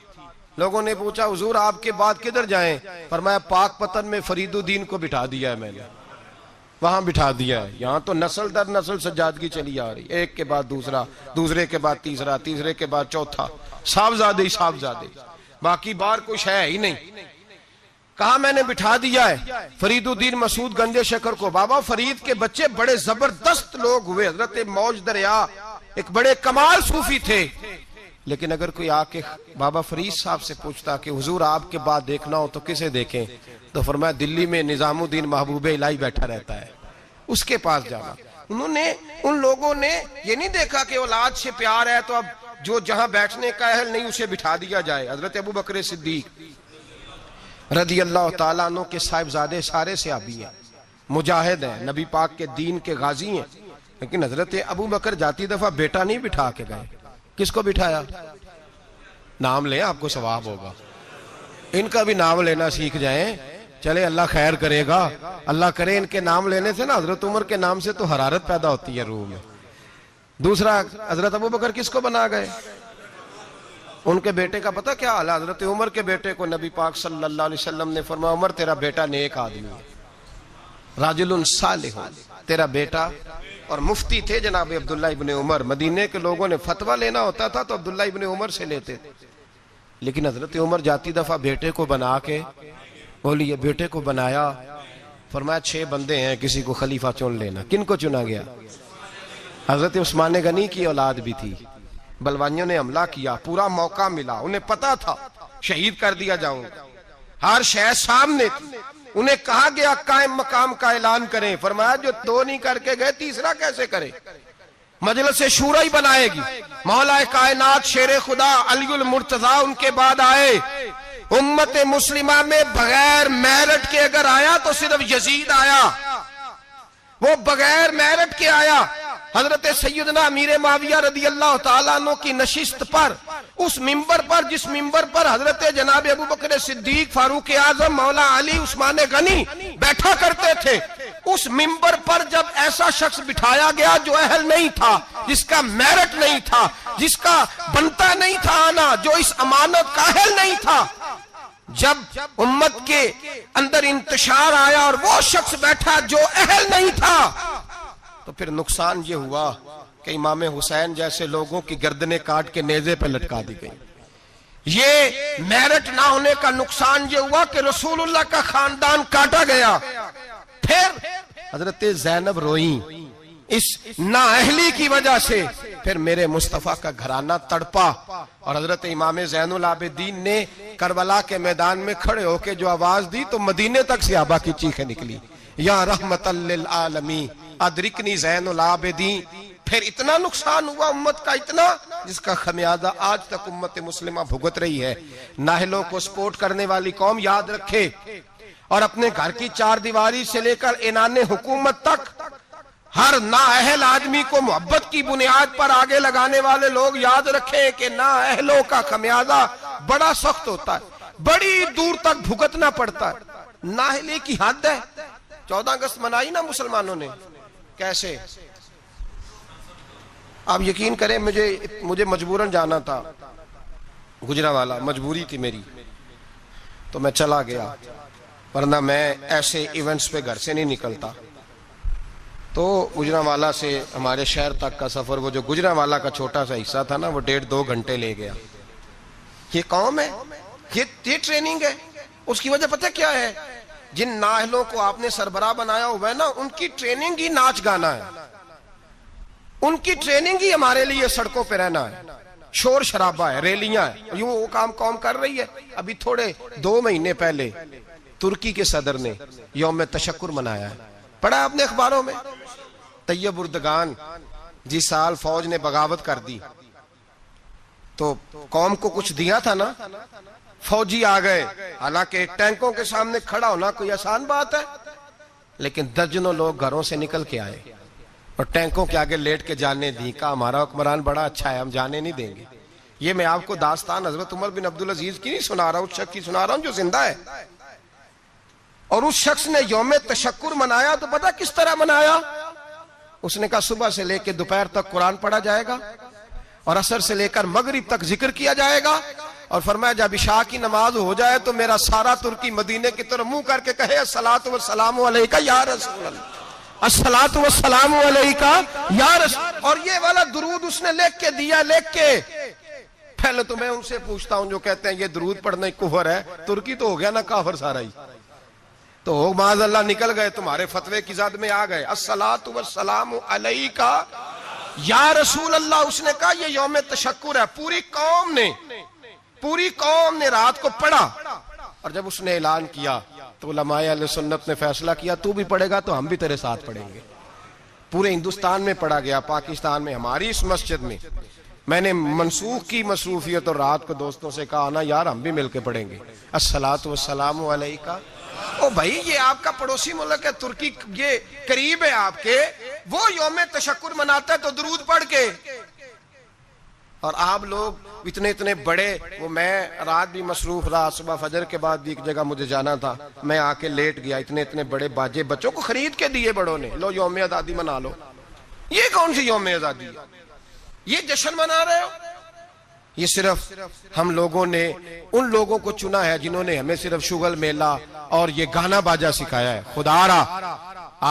لوگوں نے پوچھا حضور آپ کے بعد کدھر جائیں؟ فرمایا پاک پتن میں فرید الدین کو بٹھا دیا ہے میں نے، وہاں بٹھا دیا ہے. یہاں تو نسل در نسل سجادگی چلی آ رہی، ایک کے بعد دوسرا، دوسرے کے بعد تیسرا، تیسرے کے بعد چوتھا، صاحبزادے صاحبزادے، باقی بار کچھ ہے ہی نہیں. کہا میں نے بٹھا دیا ہے فرید الدین مسعود گنج شکر کو. بابا فرید کے بچے بڑے زبردست لوگ ہوئے. حضرت موج دریا ایک بڑے کمال صوفی تھے. لیکن اگر کوئی آ کے بابا فرید صاحب سے پوچھتا کہ حضور آپ کے بعد دیکھنا ہو تو کسے دیکھیں، تو فرمایا دلی میں نظام الدین محبوب الہی بیٹھا رہتا ہے، اس کے پاس جانا. ان لوگوں نے یہ نہیں دیکھا کہ اولاد سے پیار ہے تو اب جو جہاں بیٹھنے کا اہل نہیں اسے بٹھا دیا جائے. حضرت ابو بکر صدیق رضی اللہ تعالیٰ عنہ کے صاحبزادے سارے صحابی ہیں، مجاہد ہیں، نبی پاک کے دین کے غازی ہیں. لیکن حضرت ابو بکر جاتی دفعہ بیٹا نہیں بٹھا کے گئے. کس کو بٹھایا؟ نام لیں، آپ کو ثواب ہوگا. ان کا بھی نام لینا سیکھ جائیں، چلے اللہ خیر کرے گا. اللہ کرے ان کے نام لینے سے نا حضرت عمر کے نام سے تو حرارت پیدا ہوتی ہے روح میں. دوسرا، حضرت ابو بکر کس کو بنا گئے؟ ان کے بیٹے کا پتہ کیا حال ہے؟ حضرت عمر کے بیٹے کو نبی پاک صلی اللہ علیہ وسلم نے فرمایا عمر تیرا بیٹا نیک آدمی ہے، راجل صالح، تیرا بیٹا. اور مفتی تھے جناب عبداللہ ابن عمر. مدینے کے لوگوں نے فتویٰ لینا ہوتا تھا تو عبداللہ ابن عمر سے لیتے تھے. لیکن حضرت عمر جاتی دفعہ بیٹے کو بنا کے بولیے، بیٹے کو بنایا، فرمایا 6 بندے ہیں، کسی کو خلیفہ چن لینا. کن کو چنا گیا؟ حضرت عثمان غنی کی اولاد بھی تھی. بلوانیوں نے حملہ کیا، پورا موقع ملا، انہیں پتا تھا شہید کر دیا جاؤں، ہر شے سامنے تھی. انہیں کہا گیا قائم مقام کا اعلان کریں. فرمایا جو 2 نہیں کر کے گئے تیسرا کیسے کرے؟ مجلس شورا ہی بنائے گی. مولا کائنات شیر خدا علی المرتضیٰ ان کے بعد آئے. امت مسلمہ میں بغیر میرٹ کے اگر آیا تو صرف یزید آیا. وہ بغیر میرٹ کے آیا حضرت سیدنا امیر معاویہ رضی اللہ تعالیٰ عنہ کی نشست پر، اس منبر پر جس منبر پر حضرت جناب ابو بکر صدیق، فاروق اعظم، مولا علی، عثمان غنی بیٹھا کرتے تھے، اس منبر پر جب ایسا شخص بٹھایا گیا جو اہل نہیں تھا، جس کا میرٹ نہیں تھا، جس کا بنتا نہیں تھا آنا، جو اس امانت کا اہل نہیں تھا، جب امت کے اندر انتشار آیا اور وہ شخص بیٹھا جو اہل نہیں تھا، تو پھر نقصان یہ ہوا کہ امام حسین جیسے لوگوں کی گردنیں کاٹ کے نیزے پہ لٹکا دی گئی۔ یہ میرٹ نہ ہونے کا نقصان یہ ہوا کہ رسول اللہ کا خاندان کاٹا گیا۔ پھر حضرت زینب روئیں اس نااہلی کی وجہ سے، پھر میرے مصطفیٰ کا گھرانہ تڑپا، اور حضرت امام زین العابدین نے کربلا کے میدان میں کھڑے ہو کے جو آواز دی تو مدینے تک صحابہ کی چیخیں نکلی، یا رحمت للعالمین ادرکنی زین العابدین۔ پھر اتنا نقصان ہوا امت کا، اتنا جس کا خمیازہ آج تک امت مسلمہ بھگت رہی ہے۔ نااہلوں کو سپورٹ کرنے والی قوم یاد رکھے، اور اپنے گھر کی چار دیواری سے لے کر اعلان حکومت تک ہر نااہل آدمی کو محبت کی بنیاد پر آگے لگانے والے لوگ یاد رکھیں کہ نااہلوں کا خمیازہ بڑا سخت ہوتا ہے، بڑی دور تک بھگتنا پڑتا ہے۔ نااہلی کی حد ہے۔ 14 اگست منائی نا مسلمانوں نے، کیسے؟ آپ یقین کریں، مجھے مجبوراً جانا تھا گجرانوالہ، مجبوری تھی میری، تو میں چلا گیا، ورنہ میں ایسے ایونٹس پہ گھر سے نہیں نکلتا۔ تو گجرانوالہ سے ہمارے شہر تک کا سفر، وہ جو گجرانوالہ کا چھوٹا سا حصہ تھا نا، وہ 1.5-2 گھنٹے لے گیا۔ یہ قوم ہے، یہ ٹریننگ ہے۔ اس کی وجہ پتہ کیا ہے؟ جن نااہلوں کو آپ نے سربراہ بنایا ہوا ہے نا، ان کی ٹریننگ ہی ناچ گانا ہے، ان کی ٹریننگ ہی ہمارے لیے سڑکوں پہ رہنا ہے، شور شرابہ ہے، ریلیاں ہیں، یوں وہ کام قوم کر رہی ہے۔ ابھی تھوڑے 2 مہینے پہلے ترکی کے صدر نے یوم تشکر منایا ہے، پڑھا آپ نے اخباروں میں؟ طیب اردگان جس سال فوج نے بغاوت کر دی تو قوم کو کچھ دیا تھا نا، فوجی آ گئے، حالانکہ ٹینکوں کے سامنے کھڑا ہونا کوئی آسان بات ہے، لیکن درجنوں لوگ گھروں سے نکل کے آئے اور ٹینکوں کے آگے لیٹ کے جانے دی، کہا ہمارا حکمران بڑا اچھا ہے، ہم جانے نہیں دیں گے۔ یہ میں آپ کو داستان حضرت عمر بن عبدالعزیز کی نہیں سنا رہا ہوں، اس شخص کی سنا رہا ہوں جو زندہ ہے۔ اور اس شخص نے یوم تشکر منایا تو پتہ کس طرح منایا؟ اس نے کہا صبح سے لے کے دوپہر تک قرآن پڑھا جائے گا، اور عصر سے لے کر مغرب تک ذکر کیا جائے گا، اور فرمایا جب عشاء کی نماز ہو جائے تو میرا سارا ترکی مدینے کی طرف منہ کر کے کہے الصلاۃ والسلام علیکہ یا رسول اللہ، الصلاۃ والسلام علیکہ یا رسول۔ اور یہ والا درود اس نے لکھ کے دیا، لکھ کے۔ پہلے تو میں ان سے پوچھتا ہوں جو کہتے ہیں یہ درود پڑھنا کفر ہے، ترکی تو ہو گیا نا کافر سارا ہی، تو ہو معاذ اللہ نکل گئے، تمہارے فتوے کی زد میں آ گئے، الصلاۃ والسلام علیکہ یا رسول اللہ۔ اس نے کہا یہ یوم تشکر ہے، پوری قوم نے رات کو پڑھا، اور جب اس نے اعلان کیا تو علماء اہل سنت نے فیصلہ کیا تو بھی پڑھے گا تو ہم بھی تیرے ساتھ پڑھیں گے۔ پورے ہندوستان میں پڑھا گیا، پاکستان میں، ہماری اس مسجد میں۔ میں نے منسوخ کی مصروفیت اور رات کو دوستوں سے کہا نا یار ہم بھی مل کے پڑھیں گے الصلاۃ والسلام علیکہ۔ او بھائی یہ آپ کا پڑوسی ملک ہے ترکی، یہ قریب ہے آپ کے، وہ یوم تشکر مناتا ہے تو درود پڑھ کے، اور آپ لوگ اتنے بڑے۔ وہ میں رات بھی مصروف رہا، صبح فجر کے بعد بھی ایک جگہ مجھے جانا تھا، میں آ کے لیٹ گیا، اتنے بڑے باجے بچوں کو خرید کے دیے بڑوں نے، لو یوم آزادی منا لو۔ یہ کون سی یوم آزادی ہے؟ یہ جشن منا رہے ہو؟ یہ صرف ہم لوگوں نے ان لوگوں کو چنا ہے جنہوں نے ہمیں صرف شغل میلہ اور یہ گانا باجا سکھایا ہے۔ خدا را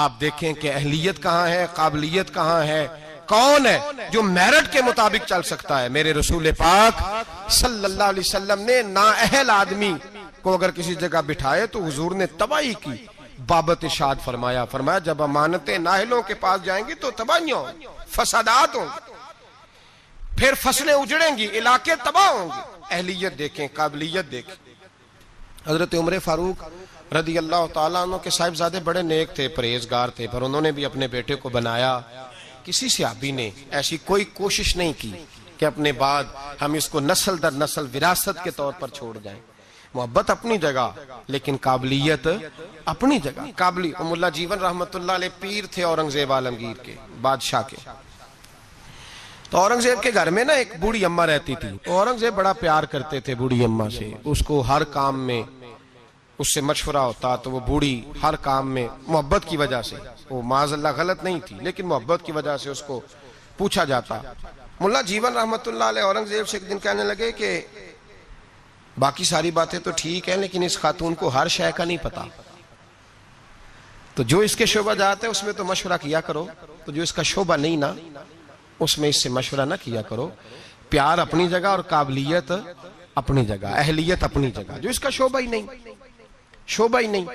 آپ دیکھیں کہ اہلیت کہاں ہے، قابلیت کہاں ہے، کون ہے جو میرٹ کے مطابق چل سکتا ہے؟ میرے رسول پاک صلی اللہ علیہ وسلم نے نااہل آدمی کو اگر کسی جگہ بٹھائے تو حضور نے تباہی کی بابت ارشاد فرمایا جب امانتیں نااہلوں کے پاس جائیں گی تو تباہیاں ہوں، فسادات ہوں، پھر فصلیں اجڑیں گی، علاقے تباہ ہوں گے۔ اہلیت دیکھیں، قابلیت دیکھیں۔ حضرت عمر فاروق رضی اللہ تعالیٰ عنہ کے صاحبزادے بڑے نیک تھے، پرہیزگار تھے، پر انہوں نے بھی اپنے بیٹے کو بنایا۔ کسی صحابی نے ایسی کوئی کوشش نہیں کی کہ اپنے بعد ہم اس کو نسل در نسل وراثت کے طور پر چھوڑ جائیں۔ محبت اپنی جگہ لیکن قابلیت اپنی جگہ. ملا جیون رحمت اللہ علیہ پیر تھے اورنگزیب عالمگیر کے، بادشاہ کے. تو اورنگزیب کے گھر میں نا ایک بوڑھی اماں رہتی تھی. اورنگزیب بڑا پیار کرتے تھے بوڑھی اماں سے، اس کو ہر کام میں اس سے مشورہ ہوتا تو وہ بوڑھی ہر کام میں محبت کی وجہ سے، وہ معاذ اللہ غلط نہیں تھی لیکن محبت کی وجہ سے اس کو پوچھا جاتا. ملا جیون رحمت اللہ علیہ اورنگزیب سے ایک دن کہنے لگے کہ باقی ساری باتیں تو ٹھیک ہیں لیکن اس خاتون کو ہر شے کا نہیں پتا، تو جو اس کے شعبہ جاتے ہیں اس میں تو مشورہ کیا کرو، تو جو اس کا شعبہ نہیں نا اس میں اس سے مشورہ نہ کیا کرو. پیار اپنی جگہ اور قابلیت اپنی جگہ، اہلیت اپنی جگہ. جو اس کا شعبہ ہی نہیں.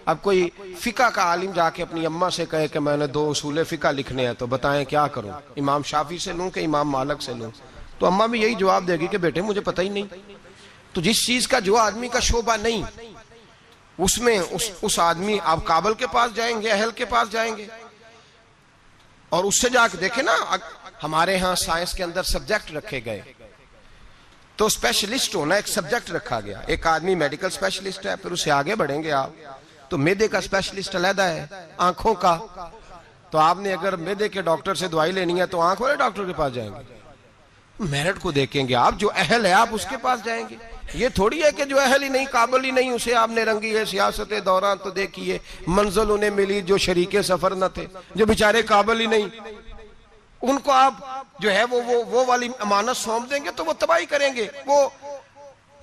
اب کوئی فقہ کا عالم جا کے اپنی اماں سے کہے کہ میں نے 2 اصول فقہ لکھنے ہیں تو بتائیں کیا کروں، امام شافعی سے لوں کہ امام مالک سے لوں؟ تو اماں بھی یہی جواب دے گی کہ بیٹے مجھے پتہ ہی نہیں. تو جس چیز کا جو آدمی کا شعبہ نہیں اس میں اس آدمی آپ کابل کے پاس جائیں گے، اہل کے پاس جائیں گے اور اس سے جا کے دیکھیں نا. ہمارے ہاں سائنس کے اندر سبجیکٹ رکھے گئے تو اسپیشلسٹ ہونا ایک سبجیکٹ رکھا گیا. ایک آدمی میڈیکل اسپیشلسٹ ہے، پھر اسے آگے بڑھیں گے آپ تو میدے کا اسپیشلسٹ علیحدہ ہے، آنکھوں کا تو آپ نے اگر میدے کے ڈاکٹر سے دوائی لینی ہے تو آنکھ والے ڈاکٹر کے پاس جائیں گے. میرٹ کو دیکھیں گے آپ، جو اہل ہے آپ اس کے پاس جائیں گے. یہ تھوڑی ہے کہ جو اہل ہی نہیں، قابل ہی نہیں، اسے آپ نے رنگی ہے. سیاست دوران تو دیکھیے منزل انہیں ملی جو شریک سفر نہ تھے، جو بیچارے قابل ہی نہیں، ان کو آپ جو ہے وہ والی امانت سونپ دیں گے تو وہ تباہی کریں گے. وہ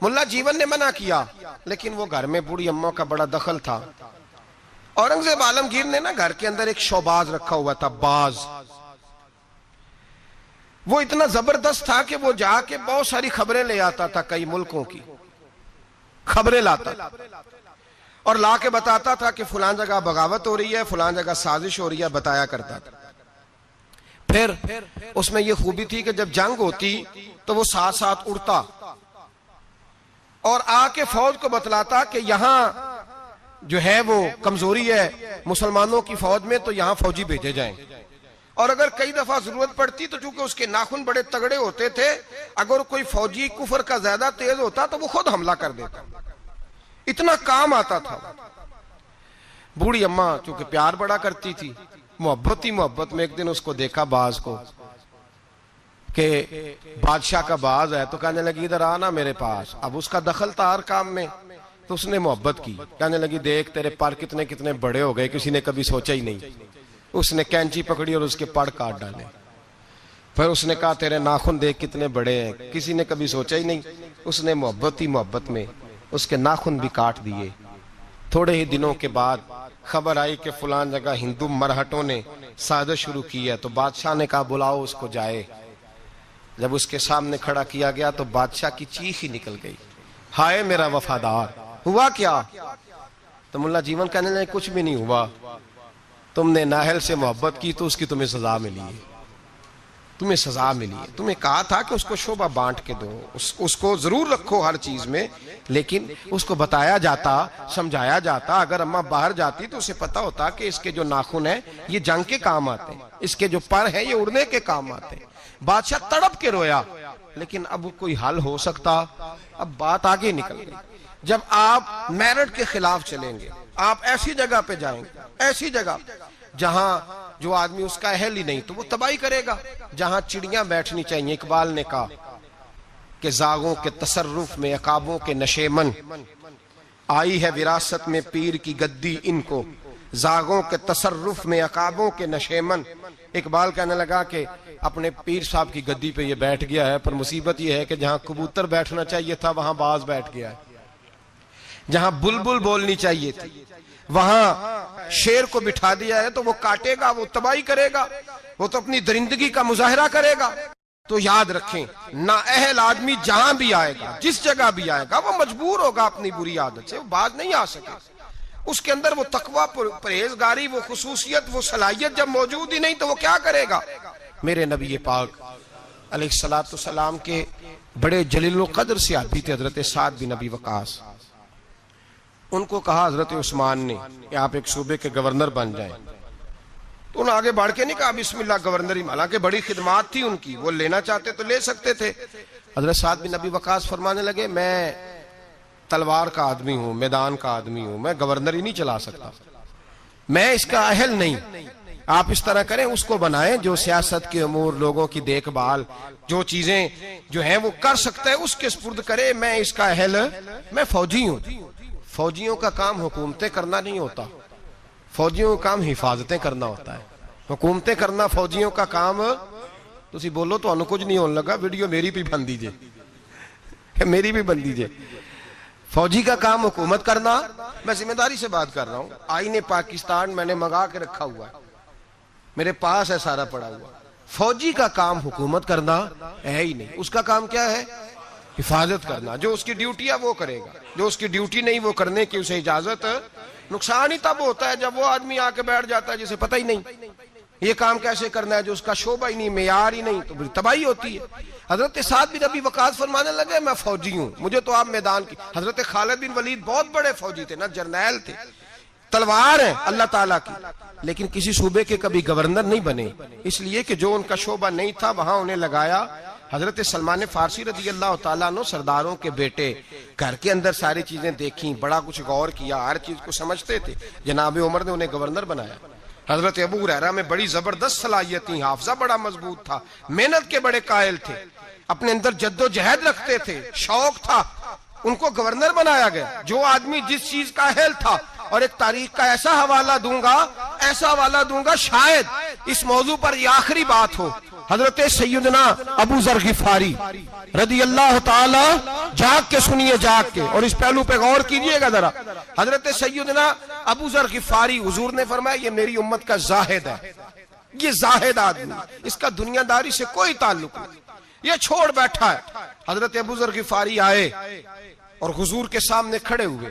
ملا جیون نے منع کیا لیکن وہ گھر میں بوڑھی اماں کا بڑا دخل تھا. اورنگزیب عالمگیر نے نا گھر کے اندر ایک شوباز رکھا ہوا تھا، باز. وہ اتنا زبردست تھا کہ وہ جا کے بہت ساری خبریں لے آتا تھا، کئی ملکوں کی خبریں لاتا تھا اور لا کے بتاتا تھا کہ فلان جگہ بغاوت ہو رہی ہے، فلان جگہ سازش ہو رہی ہے، بتایا کرتا تھا. پھر اس میں یہ خوبی تھی کہ جب جنگ ہوتی تو وہ ساتھ ساتھ اڑتا اور آ کے فوج کو بتلاتا کہ یہاں جو ہے وہ کمزوری ہے مسلمانوں کی فوج میں تو یہاں فوجی بھیجے جائیں. اور اگر کئی دفعہ ضرورت پڑتی تو چونکہ اس کے ناخن بڑے تگڑے ہوتے تھے، اگر کوئی فوجی کفر کا زیادہ تیز ہوتا تو وہ خود حملہ کر دیتا. اتنا کام آتا تھا. بوڑھی اماں چونکہ پیار بڑا کرتی تھی، محبت ہی محبت میں ایک دن اس کو دیکھا باز کو کہ بادشاہ کا باز ہے تو کہنے لگی ادھر آنا میرے پاس. اب اس کا دخل تھا ہر کام میں تو اس نے محبت کی. کہنے لگی دیکھ تیرے پر کتنے بڑے ہو گئے، کسی نے کبھی سوچا ہی نہیں. اس نے کینچی پکڑی اور اس کے پڑ کاٹ ڈالے. پھر اس نے کہا تیرے ناخن دیکھ کتنے بڑے ہیں، کسی نے کبھی سوچا ہی نہیں. اس نے محبت ہی محبت میں اس کے ناخن بھی کاٹ دیے. تھوڑے ہی دنوں کے بعد خبر آئی کہ فلان جگہ ہندو مرہٹوں نے سازش شروع کی ہے تو بادشاہ نے کہا بلاؤ اس کو جائے. جب اس کے سامنے کھڑا کیا گیا تو بادشاہ کی چیخ ہی نکل گئی، ہائے میرا وفادار، ہوا کیا؟ تو ملا جیون کہنے لگے کچھ بھی نہیں ہوا، تم نے نااہل سے محبت کی تو اس کی تمہیں سزا ملی ہے. تمہیں سزا ملی ہے. تمہیں کہا تھا کہ اس کو شعبہ بانٹ کے دو، اس کو ضرور رکھو ہر چیز میں، لیکن اس کو بتایا جاتا، سمجھایا جاتا. اگر اماں باہر جاتی تو اسے پتا ہوتا کہ اس کے جو ناخن ہیں یہ جنگ کے کام آتے ہیں، اس کے جو پر ہیں یہ اڑنے کے کام آتے ہیں. بادشاہ تڑپ کے رویا لیکن اب کوئی حل ہو سکتا. اب بات آگے نکل گئی. جب آپ میرٹ کے خلاف چلیں گے، آپ ایسی جگہ پہ جائیں گے، ایسی جگہ جہاں جو آدمی اس کا اہل ہی نہیں تو وہ تباہی کرے گا. جہاں چڑیاں بیٹھنی چاہیے، اقبال نے کہا کہ زاغوں کے تصرف میں عقابوں کے نشیمن، آئی ہے وراثت میں پیر کی گدی ان کو، زاغوں کے تصرف میں عقابوں کے نشیمن. اقبال کہنے لگا کہ اپنے پیر صاحب کی گدی پہ یہ بیٹھ گیا ہے، پر مصیبت یہ ہے کہ جہاں کبوتر بیٹھنا چاہیے تھا وہاں باز بیٹھ گیا ہے، جہاں بلبل بولنی چاہیے تھی وہاں شیر کو بٹھا دیا ہے تو وہ کاٹے گا، وہ تباہی کرے گا، وہ تو اپنی درندگی کا مظاہرہ کرے گا. تو یاد رکھیں نااہل آدمی جہاں بھی آئے گا، جس جگہ بھی آئے گا، وہ مجبور ہوگا اپنی بری عادت سے، وہ باز نہیں آ سکے. اس کے اندر وہ تقویٰ، پرہیزگاری، وہ خصوصیت، وہ صلاحیت جب موجود ہی نہیں تو وہ کیا کرے گا. میرے نبی پاک علیہ الصلوۃ والسلام کے بڑے جلیل القدر صحابی تھے حضرت سعد بن ابی وقاص. ان کو کہا حضرت عثمان نے کہ آپ ایک صوبے کے گورنر بن جائیں. تو انہوں نے آگے بڑھ کے نہیں کہا بسم اللہ گورنر ہی، حالانکہ بڑی خدمات تھی ان کی، وہ لینا چاہتے تو لے سکتے تھے. حضرت سعد بن ابی وقاص فرمانے لگے میں تلوار کا آدمی ہوں، میدان کا آدمی ہوں، میں گورنر ہی نہیں چلا سکتا، میں اس کا اہل نہیں۔ آپ اس طرح کریں، اس کو بنائیں جو سیاست کے امور، لوگوں کی دیکھ بھال، جو چیزیں جو ہیں وہ کر سکتا ہے اس کے سپرد کرے، میں اس کا اہل، میں فوجی ہوں۔ فوجیوں کا کام حکومتیں کرنا نہیں ہوتا، فوجیوں کا کام حفاظتیں کرنا ہوتا ہے۔ حکومتیں کرنا فوجیوں کا کام۔ تسی بولو تو انو کچھ نہیں ہونے لگا، ویڈیو میری بھی بن دیجئے، میری بھی بن دیجئے۔ فوجی کا کام حکومت کرنا، میں ذمہ داری سے بات کر رہا ہوں۔ آئین پاکستان میں نے منگا کے رکھا ہوا ہے، میرے پاس ہے سارا پڑا ہوا۔ فوجی کا کام حکومت کرنا ہے ہی نہیں، اس کا کام کیا ہے؟ حفاظت کرنا۔ جو اس کی ڈیوٹی ہے وہ کرے گا، جو اس کی ڈیوٹی نہیں وہ کرنے کی اسے اجازت۔ نقصان ہی تب ہوتا ہے جب وہ آدمی آ کے بیٹھ جاتا ہے جسے پتہ ہی نہیں یہ کام کیسے کرنا ہے، جو اس کا شعبہ ہی نہیں، معیار ہی نہیں، تو پھر تباہی ہوتی ہے۔ حضرت سعد بن ابی وقاص فرمانے لگے میں فوجی ہوں، مجھے تو آپ میدان کی۔ حضرت خالد بن ولید بہت بڑے فوجی تھے، نہ جرنیل تھے، تلوار ہے اللہ تعالیٰ کی، لیکن کسی صوبے کے کبھی گورنر نہیں بنے، اس لیے کہ جو ان کا شعبہ نہیں تھا وہاں انہیں لگایا۔ حضرت سلمان فارسی رضی اللہ تعالیٰ عنہ سرداروں کے بیٹے، گھر کے اندر ساری چیزیں دیکھیں، بڑا کچھ غور کیا، ہر چیز کو سمجھتے تھے۔ جناب عمر نے انہیں گورنر بنایا۔ حضرت ابو ہریرہ میں بڑی زبردست صلاحیت تھی، حافظہ بڑا مضبوط تھا، محنت کے بڑے قائل تھے، اپنے اندر جد و جہد رکھتے تھے، شوق تھا، ان کو گورنر بنایا گیا۔ جو آدمی جس چیز کا اہل تھا، اور ایک تاریخ کا ایسا حوالہ دوں گا، ایسا حوالہ دوں گا شاید اس موضوع پر یہ آخری بات ہو۔ حضرت سیدنا ابو ذر غفاری رضی اللہ تعالی، جاگ کے سنیے، جاگ کے، اور اس پہلو پہ غور کیجئے گا ذرا۔ حضرت سیدنا ابو ذر غفاری، حضور نے فرمایا یہ میری امت کا زاہد ہے، یہ زاہد آدمی، اس کا دنیا داری سے کوئی تعلق نہیں، یہ چھوڑ بیٹھا ہے۔ حضرت ابو ذر غفاری آئے اور حضور کے سامنے کھڑے ہوئے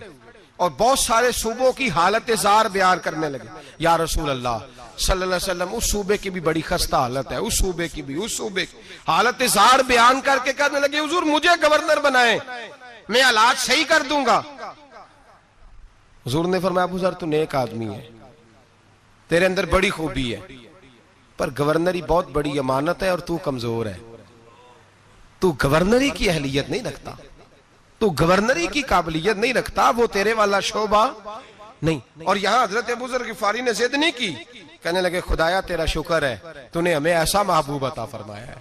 اور بہت سارے صوبوں کی حالت زار بیان کرنے لگے۔ یا رسول اللہ صلی اللہ علیہ وسلم، اس صوبے کی بھی بڑی خستہ حالت ہے، اس صوبے کی بھی، اس صوبے کی حالت زار بیان کر کے کہنے لگے حضور مجھے گورنر بنائیں، میں حالات صحیح کر دوں گا۔ حضور نے فرمایا ابو ذر تو نیک آدمی ہے، تیرے اندر بڑی خوبی ہے، پر گورنری بہت بڑی امانت ہے اور تو کمزور ہے، تو گورنری کی اہلیت نہیں رکھتا، تو گورنری کی قابلیت نہیں رکھتا، وہ تیرے والا شعبہ نہیں۔ اور یہاں حضرت ابو ذر غفاری نے ضد نہیں کی، کہنے لگے خدایا تیرا شکر ہے تو نے ہمیں ایسا محبوب عطا فرمایا ہے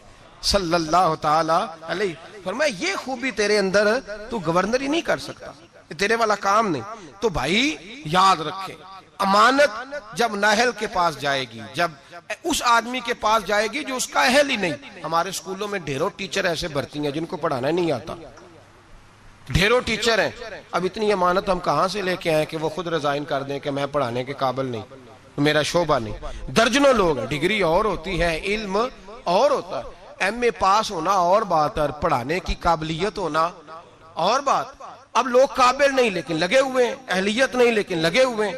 صلی اللہ تعالی علیہ۔ فرمایا یہ خوبی تیرے اندر، تو گورنری نہیں کر سکتا، یہ تیرے والا کام نہیں۔ تو بھائی یاد رکھیں، امانت جب نااہل کے پاس جائے گی، جب اس آدمی کے پاس جائے گی جو اس کا اہل ہی نہیں۔ ہمارے اسکولوں میں ڈھیروں ٹیچر ایسے بھرتی ہیں جن کو پڑھانا نہیں آتا، ڈھیروں ٹیچر ہیں۔ اب اتنی امانت ہم کہاں سے لے کے آئیں کہ وہ خود ریزائن کر دیں کہ میں پڑھانے کے قابل نہیں، میرا شعبہ نہیں۔ درجنوں لوگ ہیں، ڈگری اور ہوتی ہے، علم اور ہوتا ہے، ایم اے پاس ہونا اور بات ہے، پڑھانے کی قابلیت ہونا اور بات۔ اب لوگ قابل نہیں لیکن لگے ہوئے ہیں، اہلیت نہیں لیکن لگے ہوئے ہیں،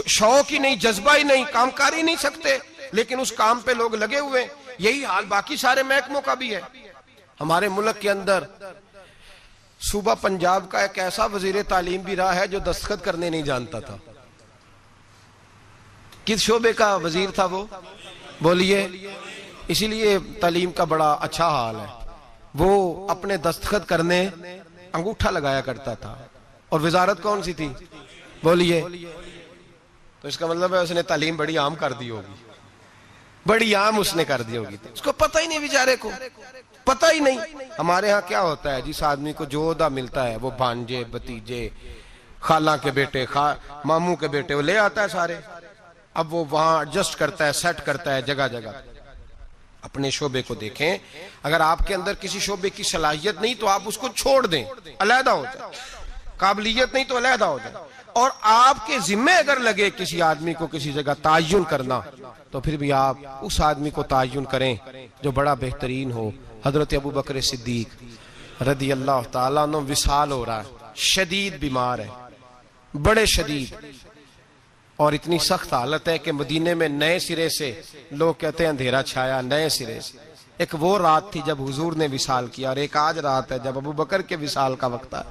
شوق ہی نہیں، جذبہ ہی نہیں، کام کر ہی نہیں سکتے لیکن اس کام پہ لوگ لگے ہوئے ہیں۔ یہی حال باقی سارے محکموں کا بھی ہے۔ ہمارے ملک کے اندر صوبہ پنجاب کا ایک ایسا وزیر تعلیم بھی رہا ہے جو دستخط کرنے نہیں جانتا تھا۔ کس شعبے کا وزیر تھا وہ؟ بولیے۔ اسی لیے تعلیم کا بڑا اچھا حال ہے، وہ اپنے دستخط کرنے انگوٹھا لگایا کرتا تھا۔ اور وزارت کون سی تھی؟ بولیے۔ تو اس کا مطلب ہے اس نے تعلیم بڑی عام کر دی ہوگی، بڑی عام اس نے کر دی ہوگی، اس کو پتہ ہی نہیں، بیچارے کو پتہ ہی نہیں۔ ہمارے ہاں کیا ہوتا ہے، جس آدمی کو جو عہدہ ملتا ہے وہ بھانجے، بھتیجے، خالہ کے بیٹے، ماموں کے بیٹے وہ لے آتا ہے سارے، اب وہ وہاں ایڈجسٹ کرتا ہے، سیٹ کرتا ہے جگہ جگہ۔ اپنے شعبے کو دیکھیں، اگر آپ کے اندر کسی شعبے کی صلاحیت نہیں تو آپ اس کو چھوڑ دیں، علیحدہ ہو جائے، قابلیت نہیں تو علیحدہ ہو جائے۔ اور آپ کے ذمہ اگر لگے کسی آدمی کو کسی جگہ تعین کرنا تو پھر بھی آپ اس آدمی کو تعین کریں جو بڑا بہترین ہو۔ حضرت ابو بکر صدیق رضی اللہ تعالیٰ عنہ وصال ہو رہا ہے، شدید بیمار ہے، بڑے شدید، اور اتنی سخت حالت ہے کہ مدینے میں نئے سرے سے لوگ کہتے ہیں اندھیرا چھایا، نئے سرے سے۔ ایک وہ رات تھی جب حضور نے وصال کیا، اور ایک آج رات ہے جب ابو بکر کے وصال کا وقت ہے۔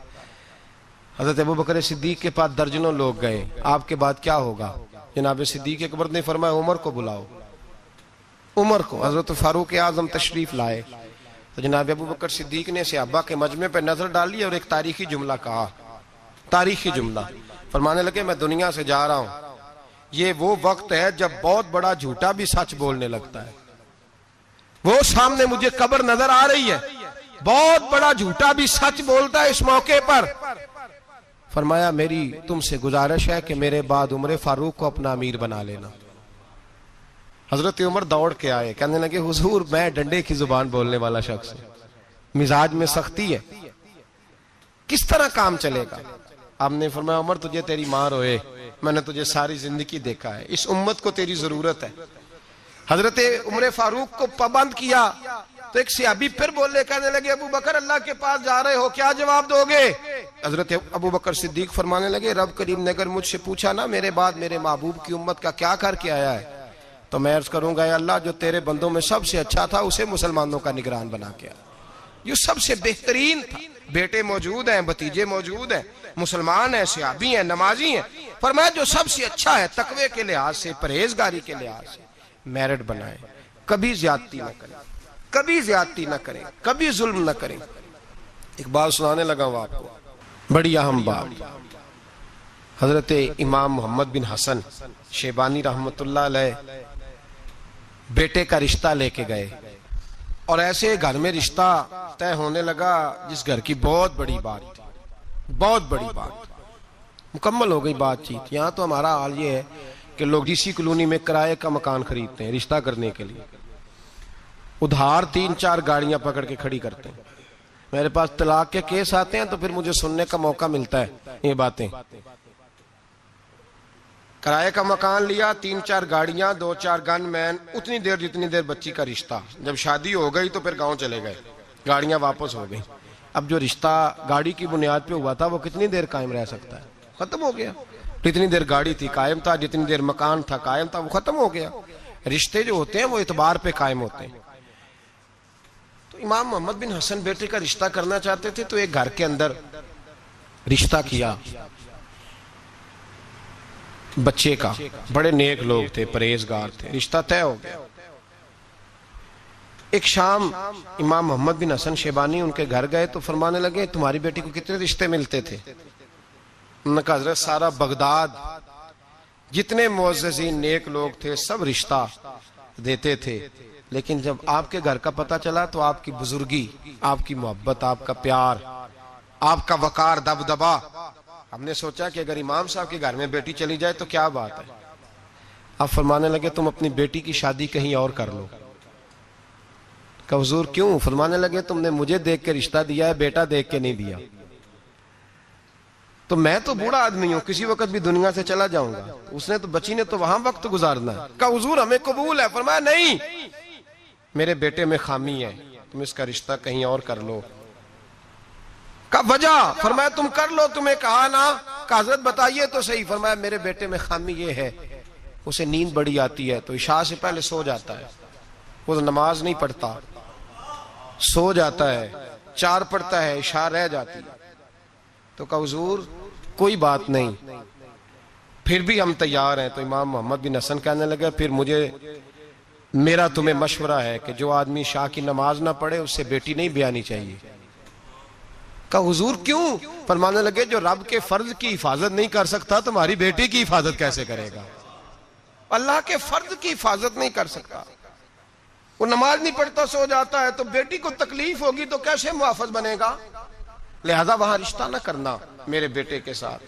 حضرت ابو بکر صدیق کے پاس درجنوں لوگ گئے، آپ کے بعد کیا ہوگا؟ جناب صدیق اکبر نے فرمایا عمر کو بلاؤ، عمر کو۔ حضرت فاروق اعظم تشریف لائے تو جناب ابو بکر صدیق نے صحابہ کے مجمع پہ نظر ڈالی اور ایک تاریخی جملہ کہا، تاریخی جملہ. فرمانے لگے میں دنیا سے جا رہا ہوں، یہ وہ وقت ہے جب بہت بڑا جھوٹا بھی سچ بولنے لگتا ہے. وہ سامنے مجھے قبر نظر آ رہی ہے، بہت بڑا جھوٹا بھی سچ بولتا ہے اس موقع پر. فرمایا میری تم سے گزارش ہے کہ میرے بعد عمر فاروق کو اپنا امیر بنا لینا. حضرت عمر دوڑ کے آئے، کہنے لگے حضور میں ڈنڈے کی زبان بولنے والا شخص ہوں، مزاج میں سختی ہے، کس طرح کام چلے گا؟ آپ نے فرمایا عمر تجھے تیری ماں روئے، میں نے تجھے ساری زندگی دیکھا ہے، اس امت کو تیری ضرورت ہے. حضرت عمر فاروق کو پابند کیا تو ایک صحابی پھر بولے، کہنے لگے ابو بکر اللہ کے پاس جا رہے ہو، کیا جواب دو گے؟ حضرت ابو بکر صدیق فرمانے لگے رب کریم نے اگر مجھ سے پوچھا نا میرے بعد میرے محبوب کی امت کا کیا کر کے آیا ہے، تو میں عرض کروں گا اے اللہ جو تیرے بندوں میں سب سے اچھا تھا اسے مسلمانوں کا نگران بنا کے آیا، جو سب سے بہترین تھا. بیٹے موجود ہیں، بھتیجے موجود ہیں، مسلمان ہیں، صحابی ہیں، نمازی ہیں. فرمایا جو سب سے اچھا ہے تقوی کے لحاظ سے، پرہیزگاری کے لحاظ سے میرٹ بنائیں، کبھی زیادتی نہ کریں، کبھی زیادتی نہ کریں، کبھی ظلم نہ کریں. ایک بات سنانے لگا ہوں آپ کو، بڑی اہم بات. حضرت امام محمد بن حسن شیبانی رحمۃ اللہ علیہ بیٹے کا رشتہ لے کے گئے، اور ایسے گھر میں رشتہ طے ہونے لگا جس گھر کی بہت بڑی بات تھی، بہت بڑی بات مکمل ہو گئی بات چیت. یہاں تو ہمارا حال یہ ہے کہ لوگ اسی کالونی میں کرائے کا مکان خریدتے ہیں رشتہ کرنے کے لیے، ادھار 3-4 گاڑیاں پکڑ کے کھڑی کرتے ہیں. میرے پاس طلاق کے کیس آتے ہیں تو پھر مجھے سننے کا موقع ملتا ہے یہ باتیں. کرائے کا مکان لیا، 3-4 گاڑیاں، 2-4 گن مین، اتنی دیر جتنی دیر بچی کا رشتہ. جب شادی ہو گئی تو پھر گاؤں چلے گئے، گاڑیاں واپس ہو گئی. اب جو رشتہ گاڑی کی بنیاد پہ ہوا تھا وہ کتنی دیر قائم رہ سکتا ہے؟ ختم ہو گیا. جتنی دیر گاڑی تھی قائم تھا، جتنی دیر مکان تھا قائم تھا، وہ ختم ہو گیا. رشتے جو ہوتے ہیں وہ اعتبار پہ قائم ہوتے ہیں. تو امام محمد بن حسن بیٹے کا رشتہ کرنا چاہتے تھے تو ایک گھر کے اندر رشتہ کیا بچے کا. بڑے نیک لوگ تھے، پرہیزگار تھے، رشتہ طے ہو گیا. ایک شام امام محمد بن حسن شیبانی ان کے گھر گئے تو فرمانے لگے تمہاری بیٹی کو کتنے رشتے ملتے تھے؟ انہوں نے کہا حضرت سارا بغداد جتنے معززین نیک لوگ تھے سب رشتہ دیتے تھے، لیکن جب آپ کے گھر کا پتہ چلا تو آپ کی بزرگی، آپ کی محبت، آپ کا پیار، آپ کا وقار، دبدبا، ہم نے سوچا کہ اگر امام صاحب کے گھر میں بیٹی چلی جائے تو کیا بات ہے. آپ فرمانے لگے تم اپنی بیٹی کی شادی کہیں اور کر لو. کہ حضور کیوں؟ فرمانے لگے تم نے مجھے دیکھ کے رشتہ دیا ہے، بیٹا دیکھ کے نہیں دیا. تو میں تو بوڑھا آدمی ہوں، کسی وقت بھی دنیا سے چلا جاؤں گا، اس نے تو بچی نے تو وہاں وقت گزارنا ہے. کہ حضور ہمیں قبول ہے. فرمایا نہیں، میرے بیٹے میں خامی ہے، تم اس کا رشتہ کہیں اور کر لو. کا وجہ؟ فرمایا تم کر لو، تمہیں کہا نا. کہ حضرت بتائیے تو صحیح. فرمایا میرے بیٹے میں خامی یہ ہے اسے نیند بڑی آتی ہے تو عشاء سے پہلے سو جاتا ہے، وہ نماز نہیں پڑھتا، سو جاتا ہے، 4 پڑھتا ہے، عشاء رہ جاتی ہے. تو کہ حضور کوئی بات نہیں، پھر بھی ہم تیار ہیں. تو امام محمد بن حسن کہنے لگے پھر میرا تمہیں مشورہ ہے کہ جو آدمی عشاء کی نماز نہ پڑھے اس سے بیٹی نہیں بیانی چاہیے. کہ حضور کیوں؟ فرمانے لگے جو رب کے فرض کی حفاظت نہیں کر سکتا تمہاری بیٹی کی حفاظت کیسے کرے گا؟ اللہ کے فرض کی حفاظت نہیں کر سکتا، وہ نماز نہیں پڑھتا، سو جاتا ہے، تو بیٹی کو تکلیف ہوگی تو کیسے محافظ بنے گا؟ لہذا وہاں رشتہ نہ کرنا میرے بیٹے کے ساتھ.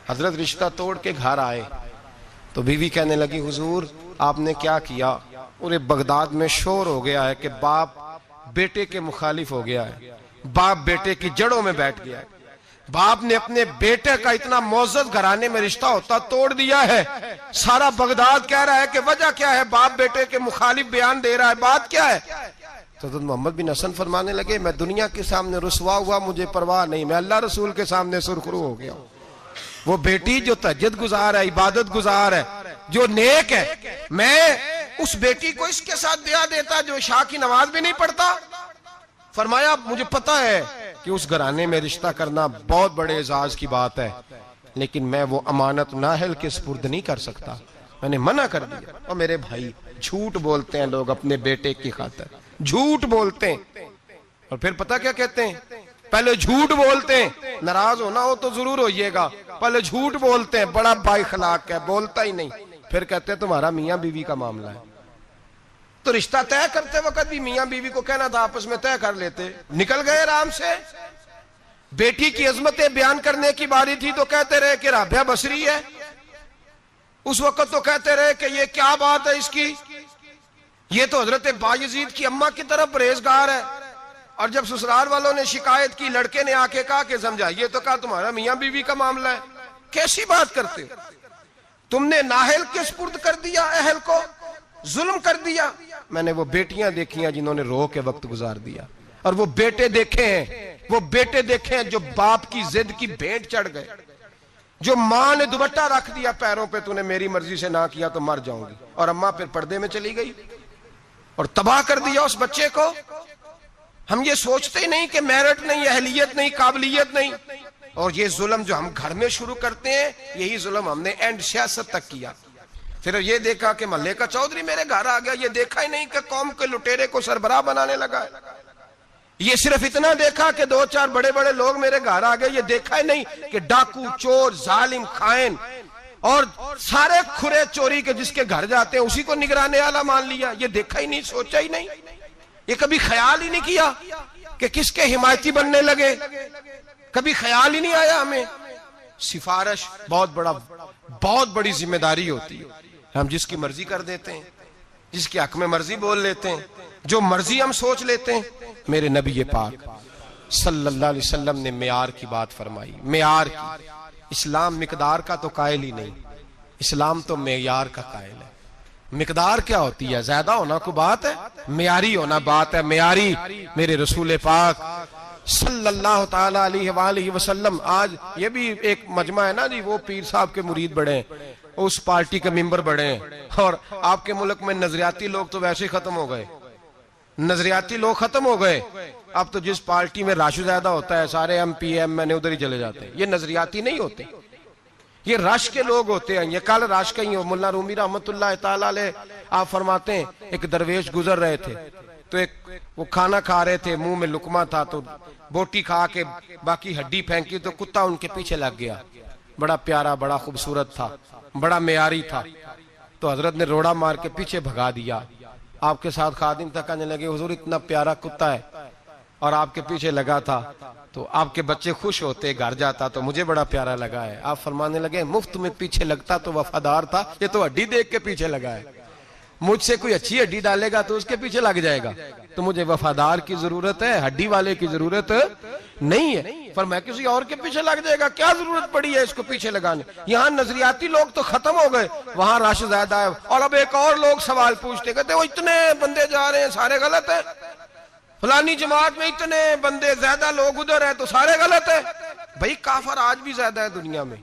حضرت رشتہ توڑ کے گھر آئے تو بیوی کہنے لگی حضور آپ نے کیا کیا؟ پورے بغداد میں شور ہو گیا ہے کہ باپ بیٹے کے مخالف ہو گیا ہے، باپ بیٹے کی جڑوں میں بیٹھ گیا ہے، باپ نے اپنے بیٹے کا اتنا معزز گھرانے میں رشتہ ہوتا توڑ دیا ہے. سارا بغداد کہہ رہا ہے کہ وجہ کیا ہے؟ باپ بیٹے کے مخالف بیان دے رہا ہے، بات کیا ہے؟ تو حضرت محمد بن حسن فرمانے لگے میں دنیا کے سامنے رسوا ہوا مجھے پرواہ نہیں، میں اللہ رسول کے سامنے سرخرو ہو گیا. وہ بیٹی جو تہجد گزار ہے، عبادت گزار ہے، جو نیک ہے، میں اس بیٹی کو اس کے ساتھ بیاہ دیتا جو عشاء کی نماز بھی نہیں پڑھتا. فرمایا مجھے پتا ہے کہ اس گھرانے میں رشتہ کرنا بہت بڑے اعزاز کی بات ہے، لیکن میں وہ امانت نااہل کے سپرد نہیں کر سکتا، میں نے منع کر دیا. اور میرے بھائی جھوٹ بولتے ہیں لوگ اپنے بیٹے کی خاطر، جھوٹ بولتے ہیں اور پھر پتہ کیا کہتے ہیں؟ پہلے جھوٹ بولتے ہیں، ناراض ہونا ہو تو ضرور ہوئیے گا، پہلے جھوٹ بولتے ہیں، بڑا بااخلاق ہے، بولتا ہی نہیں، پھر کہتے ہیں تمہارا میاں بیوی کا معاملہ ہے۔ تو رشتہ طے کرتے وقت بھی میاں بیوی کو کہنا تھا آپس میں طے کر لیتے، نکل گئے آرام سے۔ بیٹی کی عظمتیں بیان کرنے کی باری تھی تو کہتے رہے کہ رابعہ بصری ہے، اس وقت تو کہتے رہے کہ یہ کیا بات ہے اس کی، یہ تو حضرت بایزید کی اماں کی طرف پرہیزگار ہے، اور جب سسرال والوں نے شکایت کی، لڑکے نے آ کے کہا کہ سمجھائیے تو کہا تمہارا میاں بیوی کا معاملہ ہے۔ کیسی بات کرتے ہو تم نے، نااہل کے سپرد کر دیا اہل کو، ظلم کر دیا۔ میں نے وہ بیٹیاں دیکھی ہیں جنہوں نے رو کے وقت گزار دیا، اور وہ بیٹے دیکھے ہیں جو باپ کی ضد کی بھینٹ چڑھ گئے، جو ماں نے دوپٹہ رکھ دیا پیروں پہ، تو نے میری مرضی سے نہ کیا تو مر جاؤں گی، اور اماں پھر پردے میں چلی گئی اور تباہ کر دیا اس بچے کو۔ ہم یہ سوچتے ہی نہیں کہ میرٹ نہیں، اہلیت نہیں، قابلیت نہیں، اور یہ ظلم جو ہم گھر میں شروع کرتے ہیں، یہی ظلم ہم نے اینڈ سیاست تک کیا۔ پھر یہ دیکھا کہ محلے کا چودھری میرے گھر آ گیا، یہ دیکھا ہی نہیں کہ قوم کے لٹیرے کو سربراہ بنانے لگا ہے۔ یہ صرف اتنا دیکھا کہ 2-4 بڑے بڑے لوگ میرے گھر آ گئے، یہ دیکھا ہی نہیں کہ ڈاکو، چور، ظالم، خائن اور سارے کھرے چوری کے جس کے گھر جاتے ہیں اسی کو نگران اعلیٰ مان لیا۔ یہ دیکھا ہی نہیں، سوچا ہی نہیں، یہ کبھی خیال ہی نہیں کیا کہ کس کے حمایتی بننے لگے، کبھی خیال ہی نہیں آیا ہمیں۔ سفارش بہت بڑی ذمہ داری ہوتی ہے، ہم جس کی مرضی کر دیتے ہیں، جس کے حق میں مرضی بول لیتے ہیں، جو مرضی ہم سوچ لیتے ہیں۔ میرے نبی پاک صلی اللہ علیہ وسلم نے معیار کی بات فرمائی، معیار کی۔ اسلام مقدار کا تو قائل ہی نہیں، اسلام تو معیار کا قائل ہے۔ مقدار کیا ہوتی ہے؟ زیادہ ہونا کو بات ہے، معیاری ہونا بات ہے، معیاری۔ میرے رسول پاک صلی اللہ تعالی علیہ وآلہ وسلم، آج یہ بھی ایک مجمع ہے نا جی، وہ پیر صاحب کے مرید بڑے ہیں، اس پارٹی کے ممبر بڑے ہیں، اور آپ کے ملک میں نظریاتی لوگ تو ویسے ہی ختم ہو گئے، نظریاتی لوگ ختم ہو گئے۔ اب تو جس پارٹی میں رش زیادہ ہوتا ہے سارے ایم پی ایم میں نے ادھر ہی چلے جاتے ہیں۔ یہ نظریاتی نہیں ہوتے، یہ رش کے لوگ ہوتے ہیں۔ یہ کل رش کا ہی ہو، ملا رومی رحمت اللہ تعالیٰ علیہ آپ فرماتے ہیں ایک درویش گزر رہے تھے، تو وہ کھانا کھا رہے تھے، منہ میں لقمہ تھا، تو بوٹی کھا کے باقی ہڈی پھینکی تو کتا ان کے پیچھے لگ گیا۔ بڑا پیارا، بڑا خوبصورت تھا، بڑا معیاری تھا، تو حضرت نے روڑا مار کے پیچھے بھگا دیا۔ آپ کے ساتھ خادم تک کہنے لگے حضور اتنا پیارا کتا ہے اور آپ کے پیچھے لگا تھا، تو آپ کے بچے خوش ہوتے، گھر جاتا تو مجھے بڑا پیارا لگا ہے۔ آپ فرمانے لگے مفت میں پیچھے لگتا تو وفادار تھا، یہ تو ہڈی دیکھ کے پیچھے لگا ہے، مجھ سے کوئی اچھی ہڈی ڈالے گا تو اس کے پیچھے لگ جائے گا، تو مجھے وفادار کی ضرورت ہے، ہڈی والے کی ضرورت نہیں ہے۔ پر میں کسی اور کے پیچھے لگ جائے گا، کیا ضرورت پڑی ہے اس کو پیچھے لگانے۔ یہاں نظریاتی لوگ تو ختم ہو گئے، وہاں رش زیادہ ہے، اور اب ایک اور لوگ سوال پوچھتے، کہتے وہ اتنے بندے جا رہے ہیں سارے غلط ہیں، فلانی جماعت میں اتنے بندے زیادہ لوگ ادھر ہیں تو سارے غلط ہیں۔ بھائی کافر آج بھی زیادہ ہے دنیا میں،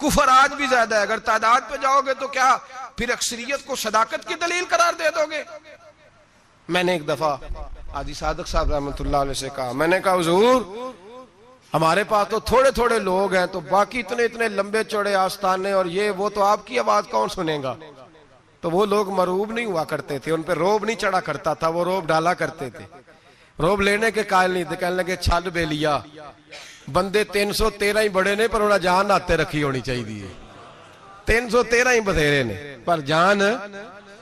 کفر آج بھی زیادہ ہے۔ اگر تعداد پہ جاؤ گے تو کیا پھر اکثریت کو صداقت کی دلیل قرار دے دو گے؟ میں نے ایک دفعہ حاجی صادق صاحب رحمۃ اللہ علیہ سے کہا، میں نے کہا حضور ہمارے پاس تو تھوڑے تھوڑے لوگ ہیں، تو باقی اتنے لمبے چوڑے آستانے اور یہ وہ، تو آپ کی آواز کون سنے گا؟ تو وہ لوگ مرعوب نہیں ہوا کرتے تھے، ان پہ روب نہیں چڑھا کرتا تھا، وہ روب ڈالا کرتے تھے، روب لینے کے قائل نہیں تھے۔ کہنے لگے چھل بے لیا، بندے 313 ہی بڑے نے پر انہیں جان آتے رکھی ہونی چاہیے، 313 ہی بتھیرے نے پر جان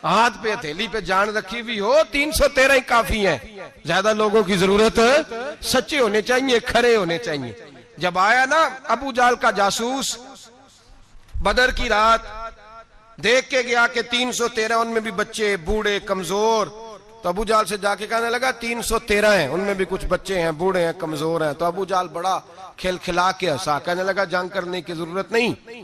ہاتھ پہ ہتھیلی پہ جان رکھی بھی ہو، 313 ہی کافی ہیں۔ زیادہ لوگوں کی ضرورت سچے ہونے چاہیے، کھرے ہونے چاہیے۔ جب آیا نا ابو جہل کا جاسوس بدر کی رات، دیکھ کے گیا کہ 313 ان میں بھی بچے، بوڑھے، کمزور، تو ابو جہل سے جا کے کہنے لگا 313 ہیں، ان میں بھی کچھ بچے ہیں، بوڑھے ہیں، کمزور ہیں۔ تو ابو جہل بڑا کھلکھلا کے ہنسا، کہنے لگا جنگ کرنے کی ضرورت نہیں،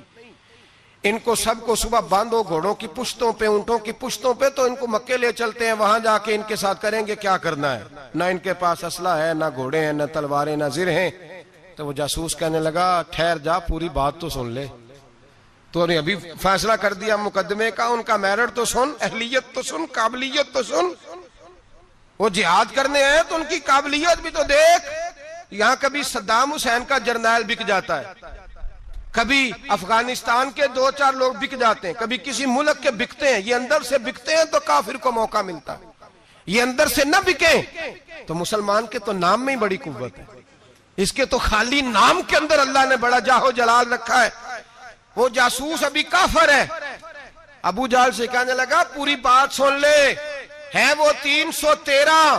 ان کو سب کو صبح باندھو گھوڑوں کی پشتوں پہ، اونٹوں کی پشتوں پہ، تو ان کو مکے لے چلتے ہیں، وہاں جا کے ان کے ساتھ کریں گے کیا کرنا ہے، نہ ان کے پاس اسلحہ ہے، نہ گھوڑے ہیں، نہ تلواریں، نہ زر ہیں۔ تو وہ جاسوس کہنے لگا ٹھہر جا، پوری بات تو سن لے، تو نے ابھی فیصلہ کر دیا مقدمے کا، ان کا میرٹ تو سن، اہلیت تو سن، قابلیت تو سن، وہ جہاد کرنے آئے تو ان کی قابلیت بھی تو دیکھ۔ یہاں کبھی صدام حسین کا جرنیل بک جاتا ہے، کبھی افغانستان کے 2-4 لوگ بک جاتے ہیں، کبھی کسی ملک کے بکتے ہیں، یہ اندر سے بکتے ہیں تو کافر کو موقع ملتا ہے۔ یہ اندر سے نہ بکیں تو مسلمان کے تو نام میں ہی بڑی قوت ہے. اس کے تو خالی نام کے اندر اللہ نے بڑا جاہ و جلال رکھا ہے. وہ جاسوس ابھی کافر ہے. ابو جہل سے کہنے لگا پوری بات سن لے, ہے وہ 313,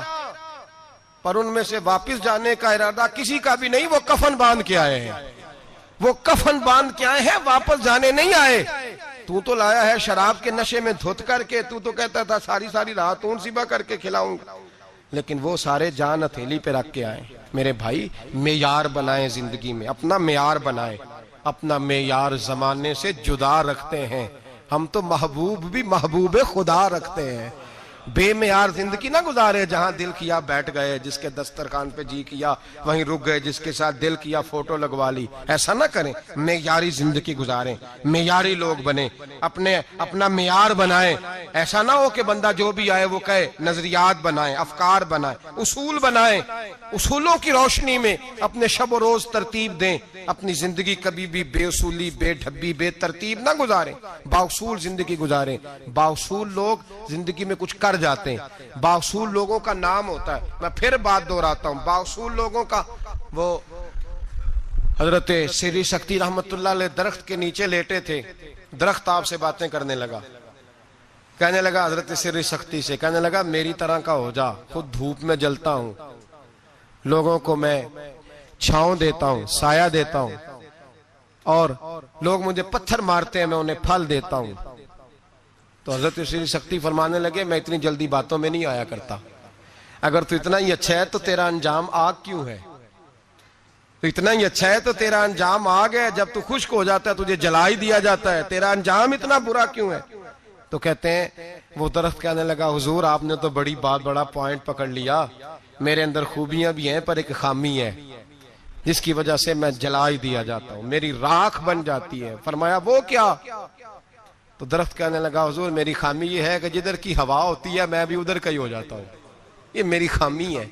پر ان میں سے واپس جانے کا ارادہ کسی کا بھی نہیں. وہ کفن باندھ کے آئے ہیں, وہ کفن باندھ کے آئے ہیں, واپس جانے نہیں آئے. تو لایا ہے شراب کے نشے میں دھت کر کے, تو کہتا تھا ساری رات اون سیبا کر کے کھلاؤں گا, لیکن وہ سارے جان ہتھیلی پہ رکھ کے آئے. میرے بھائی معیار بنائیں زندگی میں, اپنا معیار بنائیں. اپنا معیار زمانے سے جدا رکھتے ہیں ہم تو, محبوب بھی محبوب خدا رکھتے ہیں. بے معیار زندگی نہ گزارے, جہاں دل کیا بیٹھ گئے, جس کے دسترخوان پہ جی کیا وہیں رک گئے, جس کے ساتھ دل کیا فوٹو لگوا لی. ایسا نہ کریں, معیاری زندگی گزاریں, معیاری لوگ بنیں, اپنا معیار بنائیں. ایسا نہ ہو کہ بندہ جو بھی آئے وہ کہے. نظریات بنائیں, افکار بنائیں, اصول بنائیں. اصولوں کی روشنی میں اپنے شب و روز ترتیب دیں. اپنی زندگی کبھی بھی بے اصولی, بے ڈھبی, بے ترتیب نہ گزاریں. بااصول زندگی گزاریں. بااصول لوگ زندگی میں کچھ کر جاتے ہیں. بااصول لوگوں کا نام ہوتا ہے. میں پھر بات دہراتا ہوں, بااصول لوگوں کا. وہ حضرت سری سکتی رحمت اللہ علیہ درخت کے نیچے لیٹے تھے. درخت آپ سے باتیں کرنے لگا, کہنے لگا حضرت سری سکتی سے, کہنے لگا میری طرح کا ہو جا, خود دھوپ میں جلتا ہوں, لوگوں کو میں چھاؤں دیتا ہوں, سایہ دیتا ہوں, اور لوگ مجھے پتھر مارتے ہیں, میں انہیں پھل دیتا ہوں. تو حضرت سری سکتی فرمانے لگے میں اتنی جلدی باتوں میں نہیں آیا کرتا. اگر تو اتنا ہی اچھا ہے تو تیرا انجام آگ کیوں ہے؟ تو اتنا ہی اچھا ہے تو تیرا انجام آگ ہے. جب تو خشک ہو جاتا ہے تجھے جلا ہی دیا جاتا ہے, تیرا انجام اتنا برا کیوں ہے؟ تو کہتے ہیں وہ درخت کہنے لگا حضور آپ نے تو بڑا پوائنٹ پکڑ لیا. میرے اندر خوبیاں بھی ہیں پر ایک خامی ہے جس کی وجہ سے میں جلا ہی دیا جاتا ہوں, میری راکھ بن جاتی ہے. فرمایا وہ کیا؟ تو درخت کہنے لگا حضور میری خامی یہ ہے کہ جدھر کی ہوا ہوتی ہے میں بھی ادھر کا ہی ہو جاتا ہوں. یہ میری خامی ہے,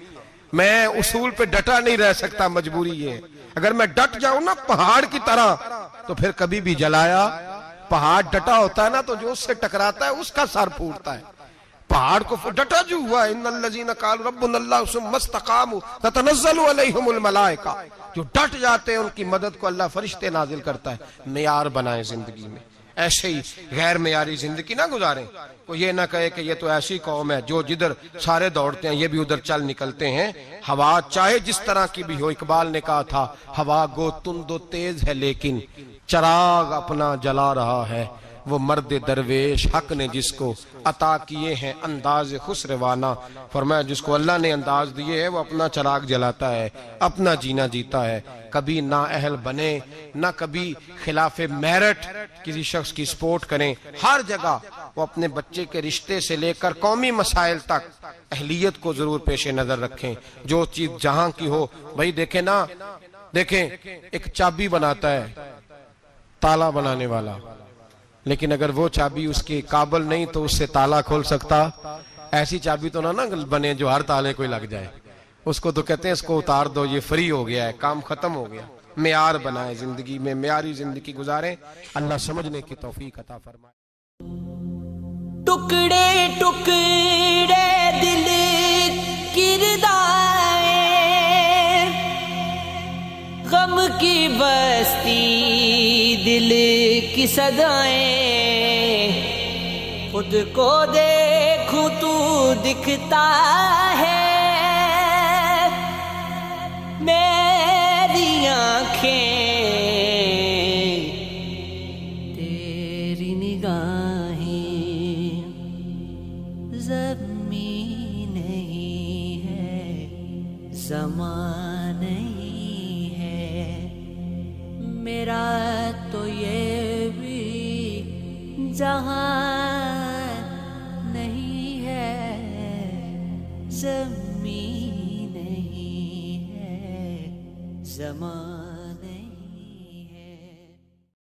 میں اصول پہ ڈٹا نہیں رہ سکتا, مجبوری یہ ہے. اگر میں ڈٹ جاؤں نا پہاڑ کی طرح تو پھر کبھی بھی جلایا. پہاڑ ڈٹا ہوتا ہے نا تو جو اس سے ٹکراتا ہے اس کا سر پھوٹتا ہے. پہاڑ کو ڈٹا جو ہوا, ان الذین قالوا ربنا اللہ ثم استقاموا تتنزل علیہم الملائکہ, جو ڈٹ جاتے ہیں ان کی مدد کو اللہ فرشتے نازل کرتا ہے. معیار بنائیں زندگی میں, ایسے ہی غیر معیاری زندگی نہ گزاریں. کوئی یہ نہ کہے کہ یہ تو ایسی قوم ہے جو جدھر سارے دوڑتے ہیں یہ بھی ادھر چل نکلتے ہیں. ہوا چاہے جس طرح کی بھی ہو, اقبال نے کہا تھا ہوا گو تند و تیز ہے لیکن چراغ اپنا جلا رہا ہے. وہ مرد درویش حق نے جس کو عطا کیے ہیں انداز خسروانہ. فرمایا جس کو اللہ نے انداز دیے ہے وہ اپنا چراغ جلاتا ہے, اپنا جینا جیتا ہے. کبھی نااہل بنے, نہ کبھی خلاف میرٹ کسی شخص کی سپورٹ کریں. ہر جگہ وہ اپنے بچے کے رشتے سے لے کر قومی مسائل تک اہلیت کو ضرور پیش نظر رکھیں. جو چیز جہاں کی ہو, بھائی دیکھیں نا, دیکھیں ایک چابی بناتا ہے تالا بنانے والا, لیکن اگر وہ چابی اس کے قابل نہیں تو اس سے تالا کھول سکتا. ایسی چابی تو نہ بنے جو ہر تالے کو لگ جائے. اس کو تو کہتے ہیں اس کو اتار دو, یہ فری ہو گیا ہے, کام ختم ہو گیا. معیار بنائیں زندگی میں, معیاری زندگی گزاریں. اللہ سمجھنے کی توفیق عطا فرمائے. ٹکڑے ٹکڑے دل کردائیں, غم کی بستی دل کی صدائیں. خود کو دیکھوں تو دکھتا ہے, میری آنکھیں تیری نگاہیں زمین نہیں ہے, زمان نہیں ہے. میرا تو یہ بھی جہاں نہیں ہے, زمین نہیں ہے, زمان